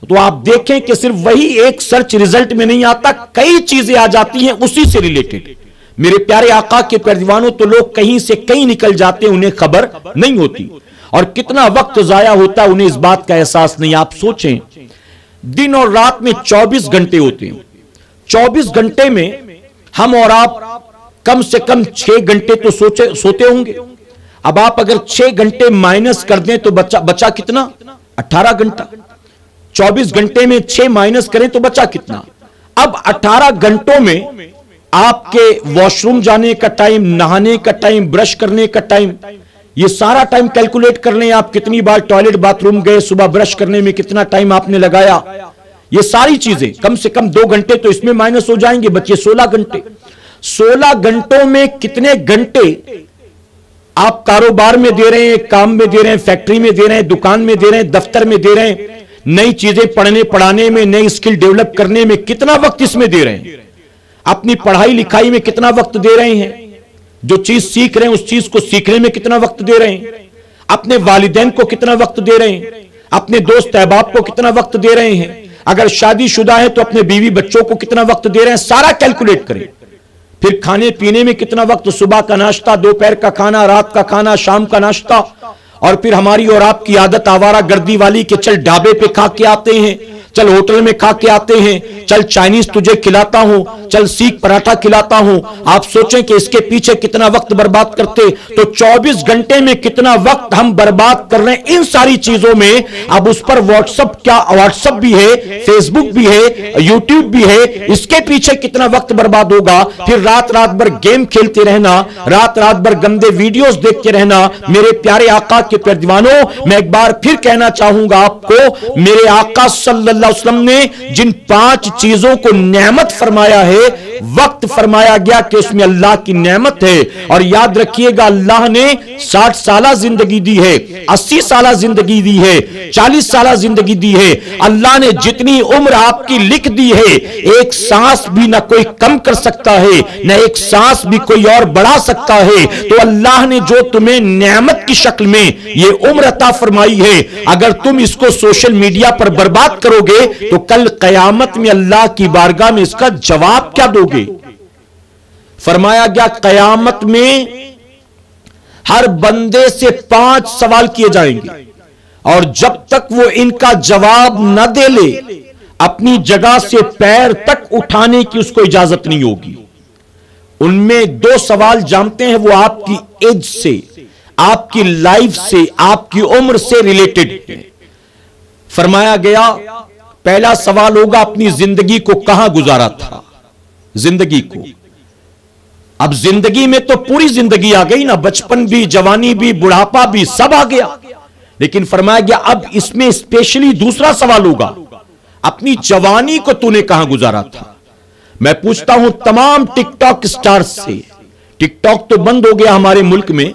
[SPEAKER 1] तो आप देखें कि सिर्फ वही एक सर्च रिजल्ट में नहीं आता, कई चीजें आ जाती हैं उसी से रिलेटेड। मेरे प्यारे आका के प्यारे दीवानों, तो लोग कहीं से कहीं निकल जाते हैं, उन्हें खबर नहीं होती, और कितना वक्त जाया होता है उन्हें इस बात का एहसास नहीं। आप सोचें, दिन और रात में 24 घंटे होते हैं, 24 घंटे में हम और आप कम से कम 6 घंटे तो सोते होंगे। अब आप अगर 6 घंटे माइनस कर दें तो बचा कितना? 18 घंटा। 24 घंटे में 6 माइनस करें तो बचा कितना? अब 18 घंटों में आपके वॉशरूम जाने का टाइम, नहाने का टाइम, ब्रश करने का टाइम, ये सारा टाइम कैलकुलेट कर लें आप कितनी बार टॉयलेट बाथरूम गए, सुबह ब्रश करने में कितना टाइम आपने लगाया, ये सारी चीजें कम से कम 2 घंटे तो इसमें माइनस हो जाएंगे, बचे 16 घंटे। 16 घंटों में कितने घंटे आप कारोबार में दे रहे हैं, काम में दे रहे हैं, फैक्ट्री में दे रहे हैं, दुकान में दे रहे हैं, दफ्तर में दे रहे हैं, नई चीजें पढ़ने पढ़ाने में, नई स्किल डेवलप करने में कितना वक्त इसमें दे रहे हैं, अपनी पढ़ाई लिखाई में कितना वक्त दे रहे हैं, जो चीज सीख रहे हैं उस चीज को सीखने में कितना वक्त दे रहे हैं, अपने वालिदैन को कितना वक्त दे रहे हैं, अपने दोस्त अहबाब को कितना वक्त दे रहे हैं, अगर शादीशुदा है तो अपने बीवी बच्चों को कितना वक्त दे रहे हैं, सारा कैलकुलेट करें। फिर खाने पीने में कितना वक्त, सुबह का नाश्ता, दोपहर का खाना, रात का खाना, शाम का नाश्ता, और फिर हमारी और आपकी आदत आवारा गर्दी वाली कि चल ढाबे पे खा के आते हैं, चल होटल में खा के आते हैं, चल चाइनीज तुझे खिलाता हूं, चल सीख पराठा खिलाता हूं। आप सोचें कि इसके पीछे कितना वक्त बर्बाद करते, तो 24 घंटे में कितना वक्त हम बर्बाद कर रहे हैं इन सारी चीजों में। अब उस पर व्हाट्सएप भी है, फेसबुक भी है, यूट्यूब भी है, इसके पीछे कितना वक्त बर्बाद होगा। फिर रात रात भर गेम खेलते रहना, रात रात भर गंदे वीडियोस देखते रहना। मेरे प्यारे आका के प्यारे दीवानों, मैं एक बार फिर कहना चाहूंगा आपको, मेरे आका सल्लल्लाहु अलैहि वसल्लम ने जिन 5 चीजों को नेमत फरमाया है, वक्त फरमाया गया कि उसमें अल्लाह की नेमत है। और याद रखिएगा, अल्लाह ने 60 साल जिंदगी दी है, 80 साल जिंदगी दी है, 40 साल जिंदगी दी है। अल्लाह ने जितनी उम्र आपकी लिख दी है, एक सांस भी ना कोई कम कर सकता है, न एक सांस भी कोई और बढ़ा सकता है। तो अल्लाह ने जो तुम्हें नेमत की शक्ल में ये उम्र अता फरमाई है, अगर तुम इसको सोशल मीडिया पर बर्बाद करोगे तो कल कयामत में अल्लाह की बारगाह में इसका जवाब क्या दोगे? फरमाया गया कयामत में हर बंदे से 5 सवाल किए जाएंगे, और जब तक वो इनका जवाब न दे ले, अपनी जगह से पैर तक उठाने की उसको इजाजत नहीं होगी। उनमें 2 सवाल जानते हैं, वो आपकी एज से, आपकी लाइफ से, आपकी उम्र से रिलेटेड है। फरमाया गया पहला सवाल होगा, अपनी जिंदगी को कहां गुजारा था? जिंदगी को, अब जिंदगी में तो पूरी जिंदगी आ गई ना, बचपन भी, जवानी भी, बुढ़ापा भी, सब आ गया। लेकिन फरमाया गया अब इसमें स्पेशली दूसरा सवाल होगा, अपनी जवानी को तूने कहां गुजारा था? मैं पूछता हूं तमाम टिकटॉक स्टार्स से, टिकटॉक तो बंद हो गया हमारे मुल्क में,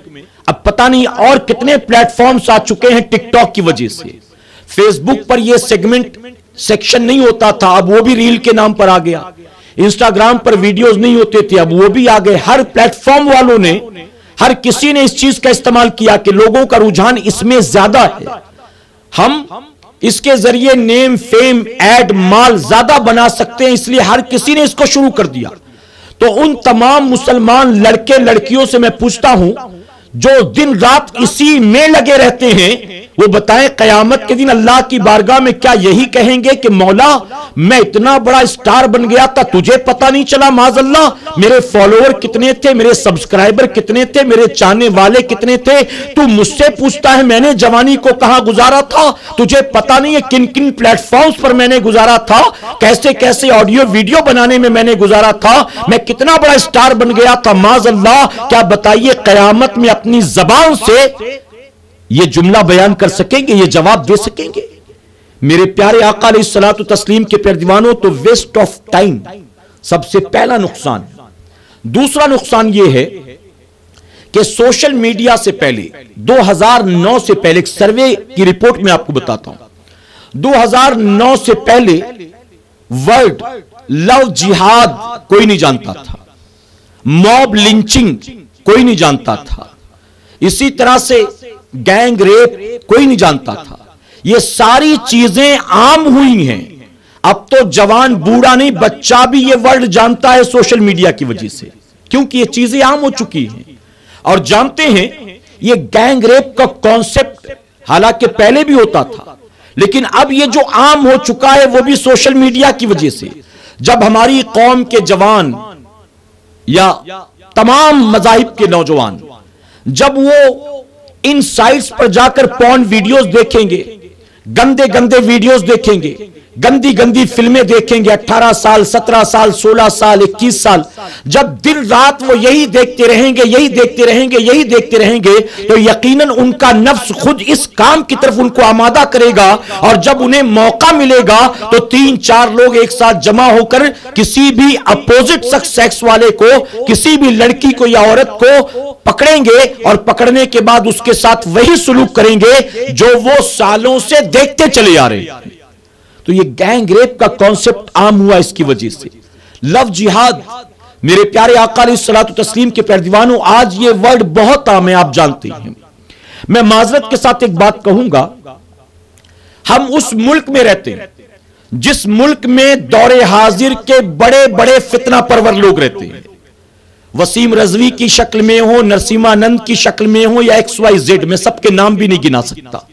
[SPEAKER 1] अब पता नहीं और कितने प्लेटफॉर्म्स आ चुके हैं टिकटॉक की वजह से। फेसबुक पर यह सेगमेंट सेक्शन नहीं होता था, अब वो भी रील के नाम पर आ गया। इंस्टाग्राम पर वीडियोस नहीं होते थे, अब वो भी आ गए। हर प्लेटफॉर्म वालों ने, हर किसी ने इस चीज का इस्तेमाल किया कि लोगों का रुझान इसमें ज्यादा है, हम इसके जरिए नेम, फेम, एड, माल ज्यादा बना सकते हैं, इसलिए हर किसी ने इसको शुरू कर दिया। तो उन तमाम मुसलमान लड़के लड़कियों से मैं पूछता हूं जो दिन रात इसी में लगे रहते हैं, वो बताएं कयामत के दिन अल्लाह की बारगाह में क्या यही कहेंगे कि मौला मैं इतना बड़ा स्टार बन गया था, तुझे पता नहीं चला? माज़अल्लाह, मेरे फॉलोअर कितने थे, मेरे सब्सक्राइबर कितने थे, मेरे चाहने वाले कितने थे? तू मुझसे पूछता है मैंने जवानी को कहां गुजारा था? तुझे पता नहीं है किन किन प्लेटफॉर्म्स पर मैंने गुजारा था, कैसे कैसे ऑडियो वीडियो बनाने में मैंने गुजारा था, मैं कितना बड़ा स्टार बन गया था? माज़अल्लाह, क्या बताइए कयामत में अपनी जबान से ये जुमला बयान कर सकेंगे, ये जवाब दे सकेंगे? मेरे प्यारे आका अलैहिस्सलातु तस्लीम के प्यारे दीवानों, तो वेस्ट ऑफ टाइम सबसे पहला नुकसान। दूसरा नुकसान यह है कि सोशल मीडिया से पहले 2009 से पहले एक सर्वे की रिपोर्ट में आपको बताता हूं, 2009 से पहले वर्ड लव जिहाद कोई नहीं जानता था, मॉब लिंचिंग कोई नहीं जानता था, इसी तरह से गैंग रेप कोई नहीं जानता था। ये सारी चीजें आम हुई हैं। अब तो जवान बूढ़ा नहीं, बच्चा भी ये वर्ड जानता है सोशल मीडिया की वजह से, क्योंकि ये चीजें आम हो चुकी हैं। और जानते हैं ये गैंग रेप का कॉन्सेप्ट हालांकि पहले भी होता था, लेकिन अब ये जो आम हो चुका है वो भी सोशल मीडिया की वजह से। जब हमारी कौम के जवान या तमाम मजाहिब के नौजवान जब वो इन साइट्स पर जाकर पॉर्न वीडियोस देखेंगे, गंदे गंदे वीडियोस देखेंगे, गंदी गंदी फिल्में देखेंगे, 18 साल, 17 साल, 16 साल, 21 साल, जब दिन रात वो यही देखते रहेंगे, यही देखते रहेंगे, यही देखते रहेंगे, तो यकीनन उनका नफ्स खुद इस काम की तरफ उनको आमादा करेगा। और जब उन्हें मौका मिलेगा तो 3-4 लोग एक साथ जमा होकर किसी भी अपोजिट सेक्स वाले को, किसी भी लड़की को या औरत को पकड़ेंगे और पकड़ने के बाद उसके साथ वही सुलूक करेंगे जो वो सालों से देखते चले आ रहे हैं। तो ये गैंग रेप का कॉन्सेप्ट आम हुआ इसकी वजह से। लव जिहाद, मेरे प्यारे आका अलैहिस्सलातु तस्लीम के प्यारे दीवानों, आज ये वर्ड बहुत आम है, आप जानते हैं। मैं माजरत के साथ एक बात कहूंगा, हम उस मुल्क में रहते हैं जिस मुल्क में दौरे हाजिर के बड़े बड़े फितना परवर लोग रहते हैं, वसीम रजवी की शक्ल में हो, नरसिम्हानंद की शक्ल में हो या XYZ, मैं सबके नाम भी नहीं गिना सकता।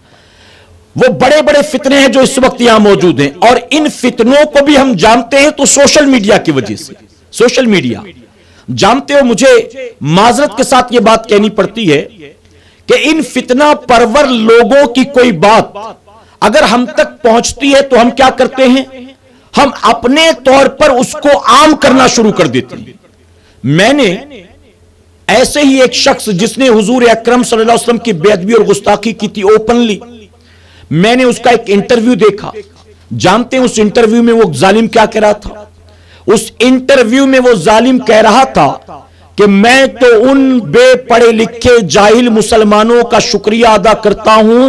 [SPEAKER 1] वो बड़े बड़े फितने हैं जो इस वक्त यहां मौजूद हैं, और इन फितनों को भी हम जानते हैं तो सोशल मीडिया की वजह से। सोशल मीडिया जानते हो, मुझे माजरत के साथ यह बात कहनी पड़ती है कि इन फितना परवर लोगों की कोई बात अगर हम तक पहुंचती है तो हम क्या करते हैं, हम अपने तौर पर उसको आम करना शुरू कर देते हैं। मैंने ऐसे ही एक शख्स जिसने हुजूर अकरम सल्लल्लाहु अलैहि वसल्लम की बेअदबी और गुस्ताखी की थी ओपनली, मैंने उसका एक इंटरव्यू देखा। जानते हैं उस इंटरव्यू में वो जालिम क्या कह रहा था? उस इंटरव्यू में वो जालिम कह रहा था कि मैं तो उन बेपढ़े लिखे जाहिल मुसलमानों का शुक्रिया अदा करता हूं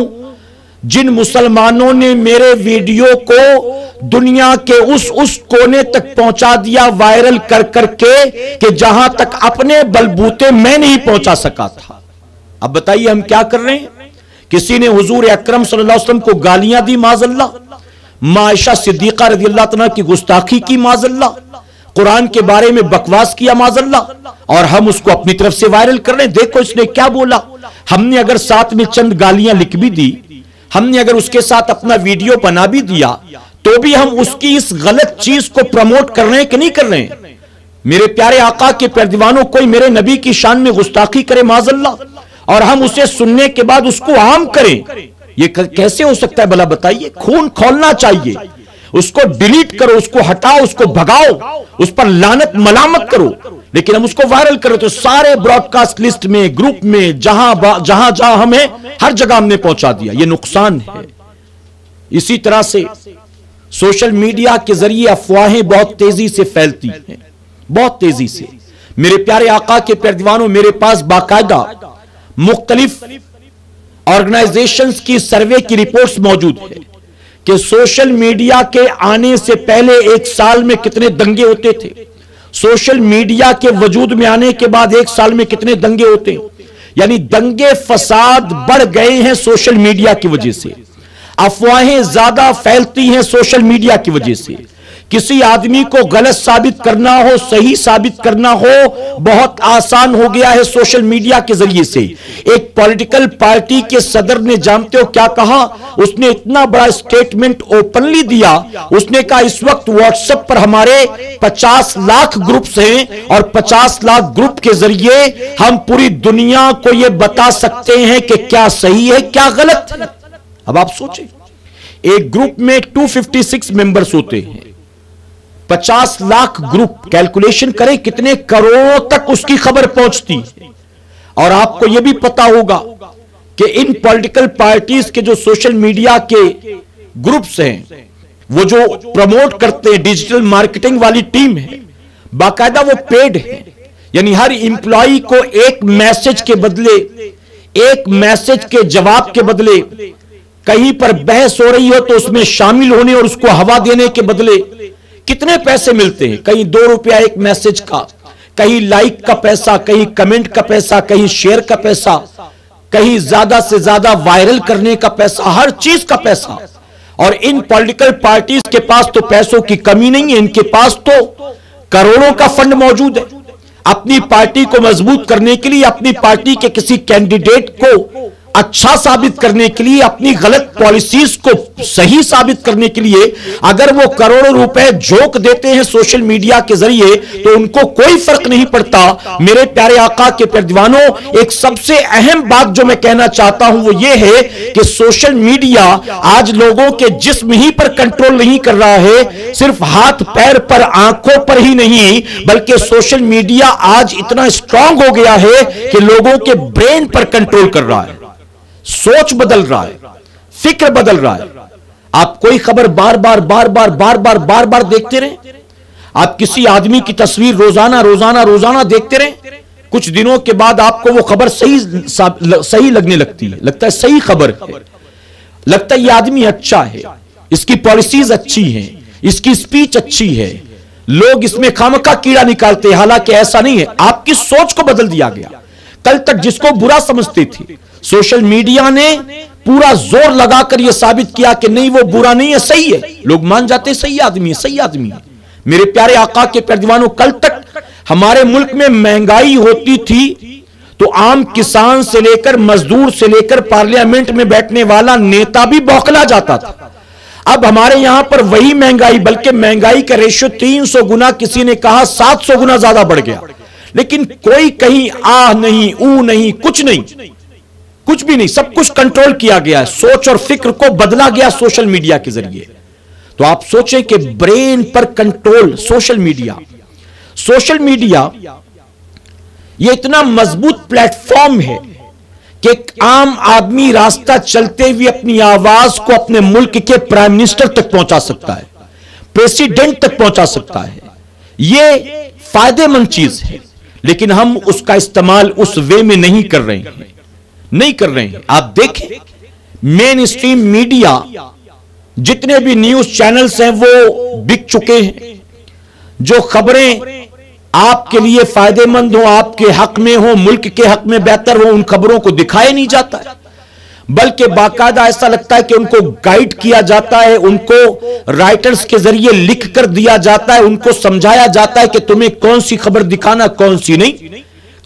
[SPEAKER 1] जिन मुसलमानों ने मेरे वीडियो को दुनिया के उस कोने तक पहुंचा दिया वायरल कर करके कि जहां तक अपने बलबूते मैं नहीं पहुंचा सका था। अब बताइए हम क्या कर रहे हैं? किसी ने हुजूर अकरम सल्लल्लाहु अलैहि वसल्लम को गालियां दी माज़अल्लाह, मां आयशा सिद्दीका रज़ियल्लाहु तआला की गुस्ताखी की माज़अल्लाह, कुरान के बारे में बकवास किया माज़अल्लाह, और हम उसको अपनी तरफ से वायरल कर रहे हैं। देखो इसने क्या बोला। हमने अगर साथ में चंद गालियां लिख भी दी, हमने अगर उसके साथ अपना वीडियो बना भी दिया, तो भी हम उसकी इस गलत चीज को प्रमोट कर रहे हैं कि नहीं कर रहे हैं? मेरे प्यारे आका के प्यारे दीवानों, कोई मेरे नबी की शान में गुस्ताखी करे माज़अल्लाह, और हम उसे सुनने के बाद उसको आम करें, ये कैसे हो सकता है भला बताइए? खून खौलना चाहिए। उसको डिलीट करो, उसको हटाओ, उसको भगाओ, उस पर लानत मलामत करो, लेकिन हम उसको वायरल करो तो सारे ब्रॉडकास्ट लिस्ट में, ग्रुप में, जहां जहां हमें हर जगह हमने पहुंचा दिया। ये नुकसान है। इसी तरह से सोशल मीडिया के जरिए अफवाहें बहुत तेजी से फैलती हैं, बहुत तेजी से। मेरे प्यारे आका के प्यारे दीवानों, मेरे पास बाकायदा मुख्तलिफ ऑर्गेनाइजेशंस की सर्वे की रिपोर्ट्स मौजूद है कि सोशल मीडिया के आने से पहले एक साल में कितने दंगे होते थे, सोशल मीडिया के वजूद में आने के बाद एक साल में कितने दंगे होते हैं। यानी दंगे फसाद बढ़ गए हैं सोशल मीडिया की वजह से। अफवाहें ज्यादा फैलती हैं सोशल मीडिया की वजह से। किसी आदमी को गलत साबित करना हो, सही साबित करना हो, बहुत आसान हो गया है सोशल मीडिया के जरिए से। एक पॉलिटिकल पार्टी के सदर ने, जानते हो क्या कहा? उसने इतना बड़ा स्टेटमेंट ओपनली दिया। उसने कहा इस वक्त व्हाट्सएप पर हमारे 50 लाख ग्रुप्स हैं और 50 लाख ग्रुप के जरिए हम पूरी दुनिया को यह बता सकते हैं कि क्या सही है क्या गलत है। अब आप सोचें, एक ग्रुप में 256 मेंबर्स होते हैं, 50 लाख ग्रुप, कैलकुलेशन करें कितने करोड़ों तक उसकी खबर पहुंचती है। और आपको यह भी पता होगा कि इन पॉलिटिकल पार्टीज के जो सोशल मीडिया के ग्रुप्स हैं, वो जो प्रमोट करते हैं, डिजिटल मार्केटिंग वाली टीम है, बाकायदा वो पेड है। यानी हर इंप्लॉई को एक मैसेज के बदले, एक मैसेज के जवाब के बदले, कहीं पर बहस हो रही हो तो उसमें शामिल होने और उसको हवा देने के बदले कितने पैसे मिलते हैं। कहीं 2 रुपया एक मैसेज का, कहीं लाइक का पैसा, कहीं कमेंट का पैसा, कहीं शेयर का पैसा, कहीं ज्यादा से ज्यादा वायरल करने का पैसा, हर चीज का पैसा। और इन पॉलिटिकल पार्टीज के पास तो पैसों की कमी नहीं है, इनके पास तो करोड़ों का फंड मौजूद है। अपनी पार्टी को मजबूत करने के लिए, अपनी पार्टी के किसी कैंडिडेट को अच्छा साबित करने के लिए, अपनी गलत पॉलिसीज को सही साबित करने के लिए अगर वो करोड़ों रुपए झोंक देते हैं सोशल मीडिया के जरिए, तो उनको कोई फर्क नहीं पड़ता। मेरे प्यारे आका के प्यारे दीवानों, एक सबसे अहम बात जो मैं कहना चाहता हूं वो ये है कि सोशल मीडिया आज लोगों के जिस्म ही पर कंट्रोल नहीं कर रहा है, सिर्फ हाथ पैर पर, आंखों पर ही नहीं, बल्कि सोशल मीडिया आज इतना स्ट्रांग हो गया है कि लोगों के ब्रेन पर कंट्रोल कर रहा है। सोच बदल रहा है, फिक्र बदल रहा है। आप कोई खबर बार बार देखते रहे, आप किसी आदमी की तस्वीर रोजाना देखते रहे, कुछ दिनों के बाद आपको वो खबर सही लगने लगती है, लगता है सही खबर है, लगता है ये आदमी अच्छा है, इसकी पॉलिसीज अच्छी हैं, इसकी स्पीच अच्छी है, लोग इसमें खामखा कीड़ा निकालते हैं। हालांकि ऐसा नहीं है, आपकी सोच को बदल दिया गया। कल तक जिसको बुरा समझते थे, सोशल मीडिया ने पूरा जोर लगाकर यह साबित किया कि नहीं वो बुरा नहीं है, सही है। लोग मान जाते सही आदमी है, सही आदमी है। मेरे प्यारे आका के प्यारे दीवानों, कल तक हमारे मुल्क में महंगाई होती थी तो आम किसान से लेकर, मजदूर से लेकर, पार्लियामेंट में बैठने वाला नेता भी बौखला जाता था। अब हमारे यहां पर वही महंगाई, बल्कि महंगाई का रेशियो 300 गुना, किसी ने कहा 700 गुना ज्यादा बढ़ गया, लेकिन कोई कहीं आह नहीं, ऊ नहीं, कुछ नहीं, कुछ भी नहीं, सब कुछ कंट्रोल किया गया है। सोच और फिक्र को बदला गया सोशल मीडिया के जरिए। तो आप सोचें कि ब्रेन पर कंट्रोल, सोशल मीडिया ये इतना मजबूत प्लेटफॉर्म है कि एक आम आदमी रास्ता चलते हुए अपनी आवाज को अपने मुल्क के प्राइम मिनिस्टर तक पहुंचा सकता है, प्रेसिडेंट तक पहुंचा सकता है, ये फायदेमंद चीज है, लेकिन हम उसका इस्तेमाल उस वे में नहीं कर रहे हैं। आप देखें, मेन स्ट्रीम मीडिया जितने भी न्यूज चैनल्स हैं वो बिक चुके हैं। जो खबरें आपके लिए फायदेमंद हो, आपके हक में हो, मुल्क के हक में बेहतर हो, उन खबरों को दिखाया नहीं जाता है, बल्कि बाकायदा ऐसा लगता है कि उनको गाइड किया जाता है, उनको राइटर्स के जरिए लिख कर दिया जाता है, उनको समझाया जाता है कि तुम्हें कौन सी खबर दिखाना, कौन सी नहीं,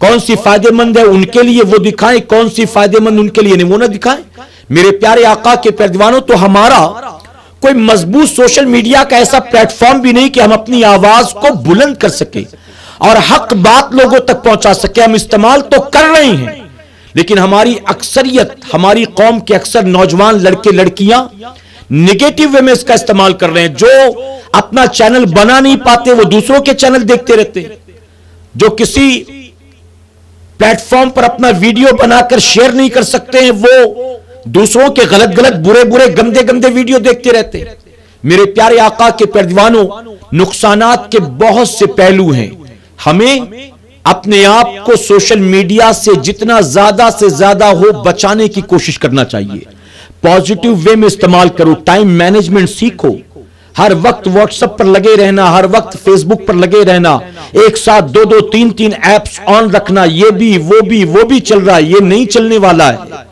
[SPEAKER 1] कौन सी फायदेमंद है उनके लिए वो दिखाएं, कौन सी फायदेमंद उनके लिए नहीं वो ना दिखाएं। मेरे प्यारे आका के प्यारे दीवानों, तो हमारा कोई मजबूत सोशल मीडिया का ऐसा प्लेटफॉर्म भी नहीं कि हम अपनी आवाज को बुलंद कर सके और हक बात लोगों तक पहुंचा सके। हम इस्तेमाल तो कर रहे हैं, लेकिन हमारी अक्सरियत, हमारी कौम के अक्सर नौजवान लड़के लड़कियां निगेटिव वे में इसका इस्तेमाल कर रहे हैं। जो अपना चैनल बना नहीं पाते वो दूसरों के चैनल देखते रहते हैं। जो किसी प्लेटफॉर्म पर अपना वीडियो बनाकर शेयर नहीं कर सकते हैं वो दूसरों के गलत गलत, बुरे बुरे, गंदे गंदे वीडियो देखते रहते हैं। मेरे प्यारे आका के प्यारे दीवानों, नुकसानात के बहुत से पहलू हैं। हमें अपने आप को सोशल मीडिया से जितना ज्यादा से ज्यादा हो बचाने की कोशिश करना चाहिए। पॉजिटिव वे में इस्तेमाल करो, टाइम मैनेजमेंट सीखो, हर वक्त व्हाट्सएप पर लगे रहना, हर वक्त फेसबुक पर लगे रहना, एक साथ दो दो तीन तीन ऐप्स ऑन रखना, ये भी वो भी चल रहा है, ये नहीं चलने वाला है।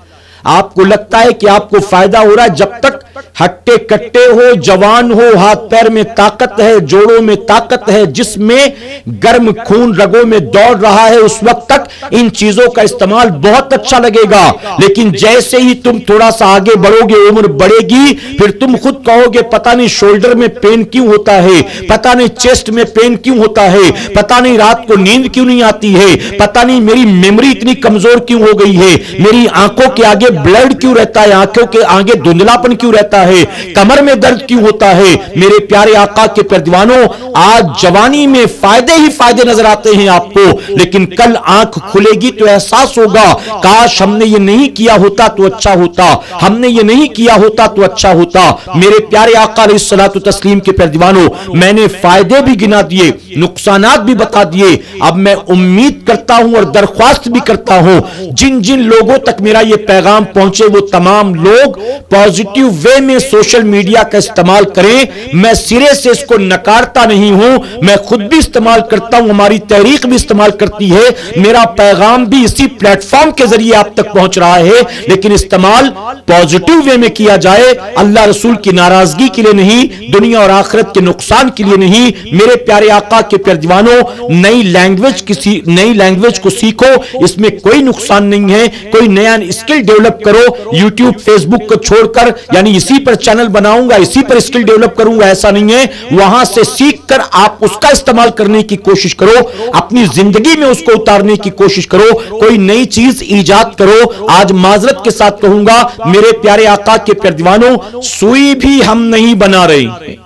[SPEAKER 1] आपको लगता है कि आपको फायदा हो रहा है, जब तक हट्टे कट्टे हो, जवान हो, हाथ पैर में ताकत है, जोड़ों में ताकत है, जिसमें गर्म खून रगों में दौड़ रहा है, उस वक्त तक इन चीजों का इस्तेमाल बहुत अच्छा लगेगा। लेकिन जैसे ही तुम थोड़ा सा आगे बढ़ोगे, उम्र बढ़ेगी, फिर तुम खुद कहोगे पता नहीं शोल्डर में पेन क्यों होता है, पता नहीं चेस्ट में पेन क्यों होता है, पता नहीं रात को नींद क्यों नहीं आती है, पता नहीं मेरी मेमोरी इतनी कमजोर क्यों हो गई है, मेरी आंखों के आगे ब्लड क्यों रहता है, आंखों के आगे धुंधलापन क्यों रहता है, कमर में दर्द क्यों होता है। मेरे प्यारे आका के प्यारे दीवानों, आज जवानी में फायदे ही फायदे नजर आते हैं आपको, लेकिन कल आंख खुलेगी तो एहसास होगा काश हमने ये नहीं किया होता तो अच्छा होता, हमने ये नहीं किया होता तो अच्छा होता। मेरे प्यारे आका अलैहिस्सलातु तस्लीम के प्यारे दीवानों, मैंने फायदे भी गिना दिए, नुकसानात भी बता दिए। अब मैं उम्मीद करता हूं और दरख्वास्त भी करता हूं, जिन जिन लोगों तक मेरा ये पैगाम पहुंचे वो तमाम लोग पॉजिटिव वे में सोशल मीडिया का इस्तेमाल करें। मैं सिरे से इसको नकारता नहीं हूं, मैं खुद भी इस्तेमाल करता हूं, हमारी तहरीक भी इस्तेमाल करती है, मेरा पैगाम भी इसी प्लेटफॉर्म के जरिए आप तक पहुंच रहा है, लेकिन इस्तेमाल पॉजिटिव वे में किया जाए, अल्लाह रसूल की नाराजगी के लिए नहीं, दुनिया और आखिरत के नुकसान के लिए नहीं। मेरे प्यारे आका के प्यारे दीवानों, नई लैंग्वेज को सीखो, इसमें कोई नुकसान नहीं है। कोई नया स्किल डेवलप करो, यूट्यूब फेसबुक को छोड़कर, यानी इसी पर चैनल बनाऊंगा, इसी पर स्किल डेवलप करूंगा, ऐसा नहीं है। वहां से सीखकर आप उसका इस्तेमाल करने की कोशिश करो, अपनी जिंदगी में उसको उतारने की कोशिश करो, कोई नई चीज ईजाद करो। आज माजरत के साथ कहूंगा मेरे प्यारे आका के प्यारे दीवानों, सुई भी हम नहीं बना रहे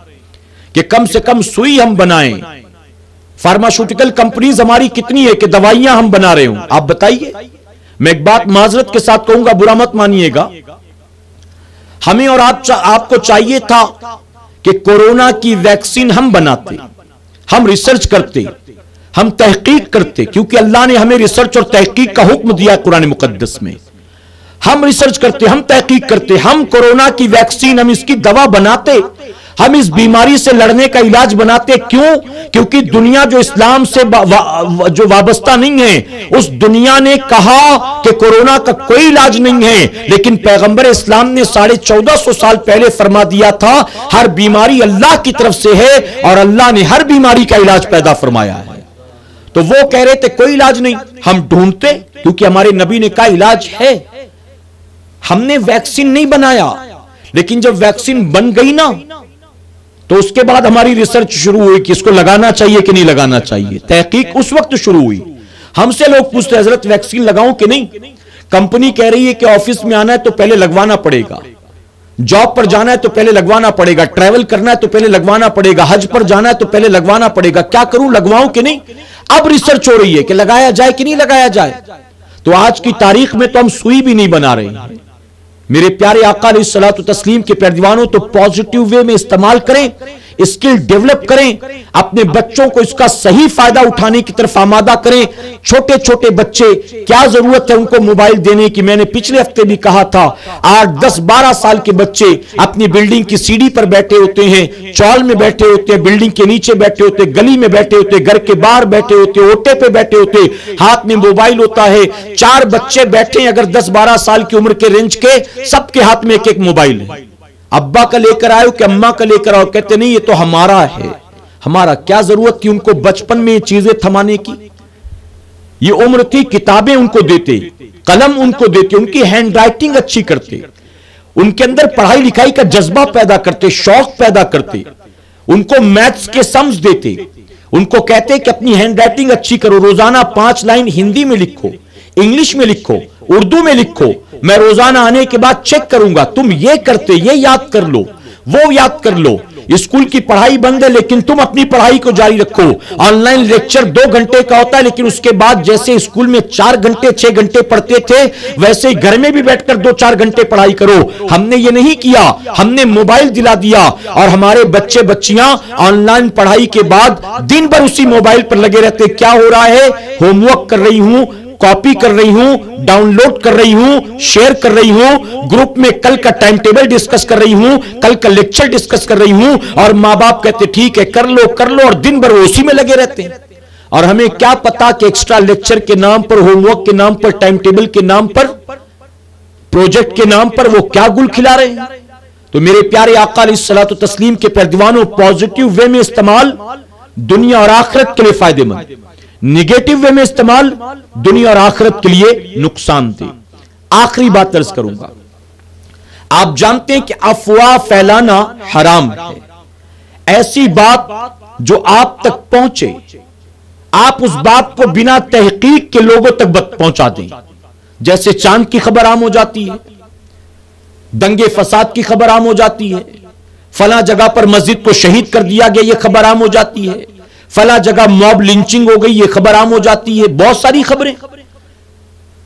[SPEAKER 1] कि कम से कम सुई हम बनाएं। फार्मास्यूटिकल कंपनीज हमारी कितनी है कि दवाइयां हम बना रहे हो, आप बताइए। मैं एक बात माजरत के साथ कहूंगा, बुरा मत मानिएगा, हमें और आपको चाहिए था कि कोरोना की वैक्सीन हम बनाते, हम रिसर्च करते, हम तहकीक करते, क्योंकि अल्लाह ने हमें रिसर्च और तहकीक का हुक्म दिया कुरान मुकद्दस में। हम रिसर्च करते, हम तहकीक करते, हम कोरोना की वैक्सीन, हम इसकी दवा बनाते, हम इस बीमारी से लड़ने का इलाज बनाते। क्यों? क्योंकि दुनिया जो इस्लाम से जो वाबस्ता नहीं है, उस दुनिया ने कहा कि कोरोना का कोई इलाज नहीं है, लेकिन पैगंबर इस्लाम ने 1450 साल पहले फरमा दिया था हर बीमारी अल्लाह की तरफ से है और अल्लाह ने हर बीमारी का इलाज पैदा फरमाया है। तो वो कह रहे थे कोई इलाज नहीं, हम ढूंढते, क्योंकि हमारे नबी ने कहा इलाज है। हमने वैक्सीन नहीं बनाया, लेकिन जब वैक्सीन बन गई ना, तो उसके बाद हमारी रिसर्च शुरू हुई कि इसको लगाना चाहिए कि नहीं लगाना चाहिए। तहकीक उस वक्त शुरू हुई। हमसे लोग पूछते हजरत वैक्सीन लगाऊं कि नहीं, कंपनी कह रही है कि ऑफिस में आना है तो पहले लगवाना पड़ेगा, जॉब पर जाना है तो पहले लगवाना पड़ेगा, ट्रैवल करना है तो पहले लगवाना पड़ेगा, हज पर जाना है तो पहले लगवाना पड़ेगा। क्या करूं, लगवाऊं कि नहीं? अब रिसर्च हो रही है कि लगाया जाए कि नहीं लगाया जाए। तो आज की तारीख में तो हम सुई भी नहीं बना रहे हैं। मेरे प्यारे आका अलैहिस्सलातु तस्लीम के प्यारे दीवानों, तो पॉजिटिव वे में इस्तेमाल करें, स्किल डेवलप करें, अपने बच्चों को इसका सही फायदा उठाने की तरफ आमादा करें। छोटे छोटे बच्चे, क्या जरूरत है उनको मोबाइल देने की? मैंने पिछले हफ्ते भी कहा था, 8, 10, 12 साल के बच्चे अपनी बिल्डिंग की सीढ़ी पर बैठे होते हैं, चौल में बैठे होते हैं, बिल्डिंग के नीचे बैठे होते, गली में बैठे होते, घर के बाहर बैठे होते, ओटे पे बैठे होते, हाथ में मोबाइल होता है। 4 बच्चे बैठे हैं अगर 10-12 साल की उम्र के रेंज के, सबके हाथ में एक एक मोबाइल है। अब्बा का लेकर आयो कि अम्मा का लेकर आओ, कहते नहीं ये तो हमारा है। हमारा क्या जरूरत थी उनको बचपन में ये चीजें थमाने की? ये उम्र थी किताबें उनको देते, कलम उनको देते, उनकी हैंड राइटिंग अच्छी करते, उनके अंदर पढ़ाई लिखाई का जज्बा पैदा करते, शौक पैदा करते, उनको मैथ्स के सम्स देते, उनको कहते कि अपनी हैंड राइटिंग अच्छी करो, रोजाना 5 लाइन हिंदी में लिखो, इंग्लिश में लिखो, उर्दू में लिखो, मैं रोजाना आने के बाद चेक करूंगा, तुम ये करते, ये याद कर लो, वो याद कर लो। स्कूल की पढ़ाई बंद है लेकिन तुम अपनी पढ़ाई को जारी रखो। ऑनलाइन लेक्चर 2 घंटे का होता है लेकिन उसके बाद जैसे स्कूल में 4 घंटे 6 घंटे पढ़ते थे वैसे घर में भी बैठकर 2-4 घंटे पढ़ाई करो। हमने ये नहीं किया, हमने मोबाइल दिला दिया और हमारे बच्चे बच्चियां ऑनलाइन पढ़ाई के बाद दिन भर उसी मोबाइल पर लगे रहते। क्या हो रहा है? होमवर्क कर रही हूं, कॉपी कर रही हूं, डाउनलोड कर रही हूं, शेयर कर रही हूं, ग्रुप में कल का टाइम टेबल डिस्कस कर रही हूं, कल का लेक्चर डिस्कस कर रही हूं, और मां बाप कहते ठीक है कर लो कर लो, और दिन भर उसी में लगे रहते हैं। और हमें क्या पता कि एक्स्ट्रा लेक्चर के नाम पर, होमवर्क के नाम पर, टाइम टेबल के नाम पर, प्रोजेक्ट के नाम पर वो क्या गुल खिला रहे हैं। तो मेरे प्यारे आका अलैहिस्सलातु तस्लीम के प्यारे दीवानों, पॉजिटिव वे में इस्तेमाल दुनिया और आखिरत के लिए फायदेमंद, निगेटिव वे में इस्तेमाल दुनिया और आखिरत के लिए नुकसानदेह। आखिरी बात अर्ज करूंगा, आप जानते हैं कि अफवाह फैलाना हराम है। ऐसी बात जो आप तक पहुंचे, आप उस बात को बिना तहकीक के लोगों तक पहुंचा दें। जैसे चांद की खबर आम हो जाती है, दंगे फसाद की खबर आम हो जाती है, फला जगह पर मस्जिद को शहीद कर दिया गया, यह खबर आम हो जाती है, फला जगह मॉब लिंचिंग हो गई, ये खबर आम हो जाती है। बहुत सारी खबरें,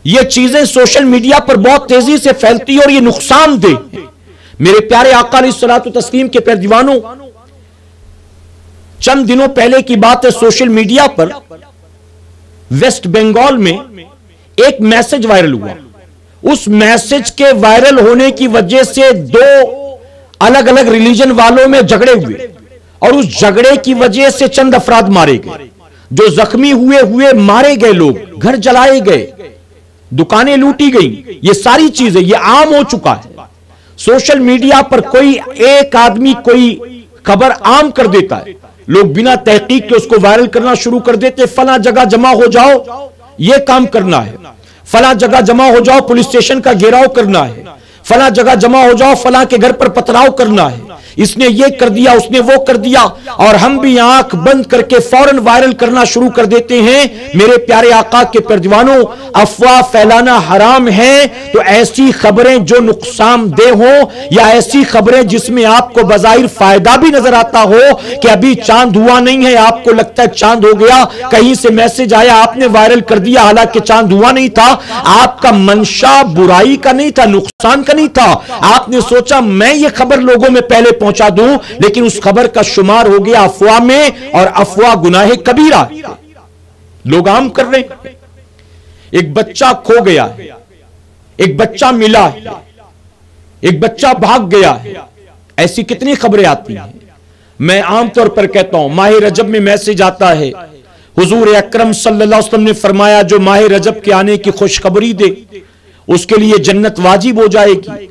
[SPEAKER 1] ये चीजें सोशल मीडिया पर बहुत तेजी से फैलती है और ये नुकसानदेह है। मेरे प्यारे आका अलैहिस्सलातु तस्लीम के प्यारे दीवानों, चंद दिनों पहले की बात है, सोशल मीडिया पर वेस्ट बंगाल में एक मैसेज वायरल हुआ। उस मैसेज के वायरल होने की वजह से 2 अलग अलग रिलीजन वालों में झगड़े हुए और उस झगड़े की वजह से चंद अफराद मारे गए। जो जख्मी हुए मारे गए, लोग घर जलाए गए, दुकानें लूटी गई। ये सारी चीजें ये आम हो चुका है। सोशल मीडिया पर कोई एक आदमी कोई खबर आम कर देता है, लोग बिना तहकीक के उसको वायरल करना शुरू कर देते। फला जगह जमा हो जाओ, ये काम करना है, फला जगह जमा हो जाओ, पुलिस स्टेशन का घेराव करना है, फला जगह जमा हो जाओ, फला के घर पर पथराव करना है, इसने ये कर दिया, उसने वो कर दिया, और हम भी आंख बंद करके फौरन वायरल करना शुरू कर देते हैं। मेरे प्यारे आका के प्यारे दीवानों, अफवाह फैलाना हराम है। तो ऐसी खबरें जो नुकसानदेह हो या ऐसी खबरें जिसमें आपको बजाहिर फायदा भी नजर आता हो कि अभी चांद हुआ नहीं है, आपको लगता है चांद हो गया, कहीं से मैसेज आया, आपने वायरल कर दिया, हालांकि चांद हुआ नहीं था, आपका मंशा बुराई का नहीं था, नुकसान का नहीं था। आपने सोचा मैं ये खबर लोगों में पहले पहुंचा दूं, लेकिन उस खबर का शुमार हो गया अफवाह में, और अफवाह गुनाह कबीरा लोग आम कर रहे हैं। एक बच्चा खो गया है, एक बच्चा मिला है, एक बच्चा भाग गया है, ऐसी कितनी खबरें आती हैं। मैं आमतौर पर कहता हूं, माह रजब में मैसेज आता है, हुजूर अकरम सल्लल्लाहु अलैहि वसल्लम ने फरमाया जो माह रजब के आने की खुशखबरी दे उसके लिए जन्नत वाजिब हो जाएगी।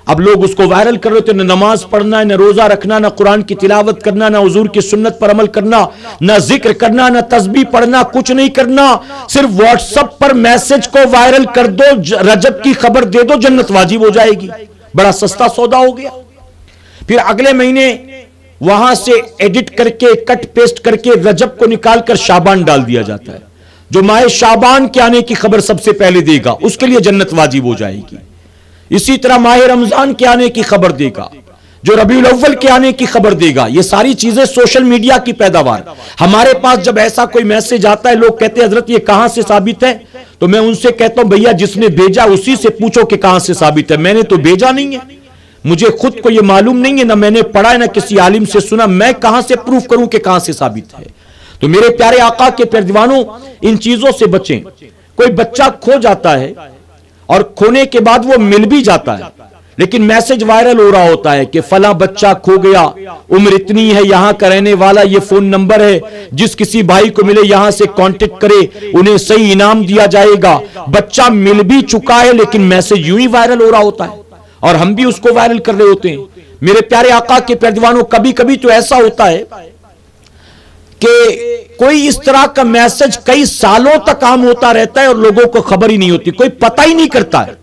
[SPEAKER 1] अब लोग उसको वायरल कर रहे थे, न नमाज पढ़ना है, न रोजा रखना, न कुरान की तिलावत करना, न हुजूर की सुन्नत पर अमल करना, न जिक्र करना, न तस्बीह पढ़ना, कुछ नहीं करना, सिर्फ व्हाट्सएप पर मैसेज को वायरल कर दो, रजब की खबर दे दो, जन्नत वाजिब हो जाएगी। बड़ा सस्ता सौदा हो गया। फिर अगले महीने वहां से एडिट करके कट पेस्ट करके रजब को निकालकर शाबान डाल दिया जाता है। जो माह शाबान के आने की खबर सबसे पहले देगा उसके लिए जन्नत वाजिब हो जाएगी। इसी तरह माह रमजान के आने की खबर देगा, जो रबीउल अव्वल के आने की खबर देगा। ये सारी चीजें सोशल मीडिया की पैदावार। हमारे पास जब ऐसा कोई मैसेज आता है, लोग कहते हैं हजरत ये कहां से साबित है, तो मैं उनसे कहता हूं भैया जिसने भेजा उसी से पूछो कि कहां से साबित है, मैंने तो भेजा नहीं है। मुझे खुद को यह मालूम नहीं है, ना मैंने पढ़ा है, ना किसी आलिम से सुना, मैं कहां से प्रूफ करूं कि कहां से साबित है। तो मेरे प्यारे आका के प्यारे दीवानों, इन चीजों से बचें। कोई बच्चा खो जाता है और खोने के बाद वो मिल भी जाता है, लेकिन मैसेज वायरल हो रहा होता है कि फला बच्चा खो गया, उम्र इतनी है, यहां का रहने वाला, ये फोन नंबर है, जिस किसी भाई को मिले यहां से कांटेक्ट करे, उन्हें सही इनाम दिया जाएगा। बच्चा मिल भी चुका है, लेकिन मैसेज यूं ही वायरल हो रहा होता है और हम भी उसको वायरल कर रहे होते हैं। मेरे प्यारे आका के प्यारे दीवानों, कभी कभी तो ऐसा होता है कि कोई इस तरह का मैसेज कई सालों तक आम होता रहता है और लोगों को खबर ही नहीं होती, कोई पता ही नहीं करता है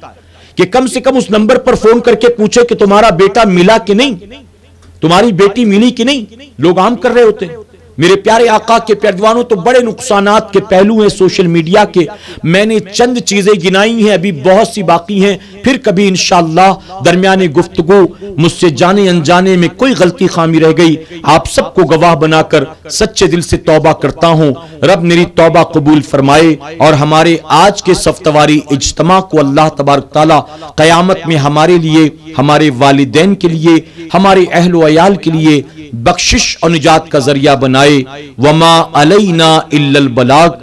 [SPEAKER 1] कि कम से कम उस नंबर पर फोन करके पूछे कि तुम्हारा बेटा मिला कि नहीं, तुम्हारी बेटी मिली कि नहीं। लोग आम कर रहे होते हैं। मेरे प्यारे आका के प्यारे दीवानों, तो बड़े नुकसानात के पहलू हैं सोशल मीडिया के। मैंने चंद चीजें गिनाई हैं, अभी बहुत सी बाकी हैं। फिर कभी इंशाअल्लाह दरमियाने गुफ्तगू मुझसे जाने अनजाने में कोई गलती खामी रह गई, आप सबको गवाह बनाकर सच्चे दिल से तौबा करता हूं। रब मेरी तौबा कबूल फरमाए और हमारे आज के सफ्तवारी इज्तिमा को अल्लाह तबारक तआला क़यामत में हमारे लिए, हमारे वालिदैन के लिए, हमारे अहल व अयाल के लिए बख्शिश और निजात का जरिया बनाए। वमा अलैना इल्लल बलाग।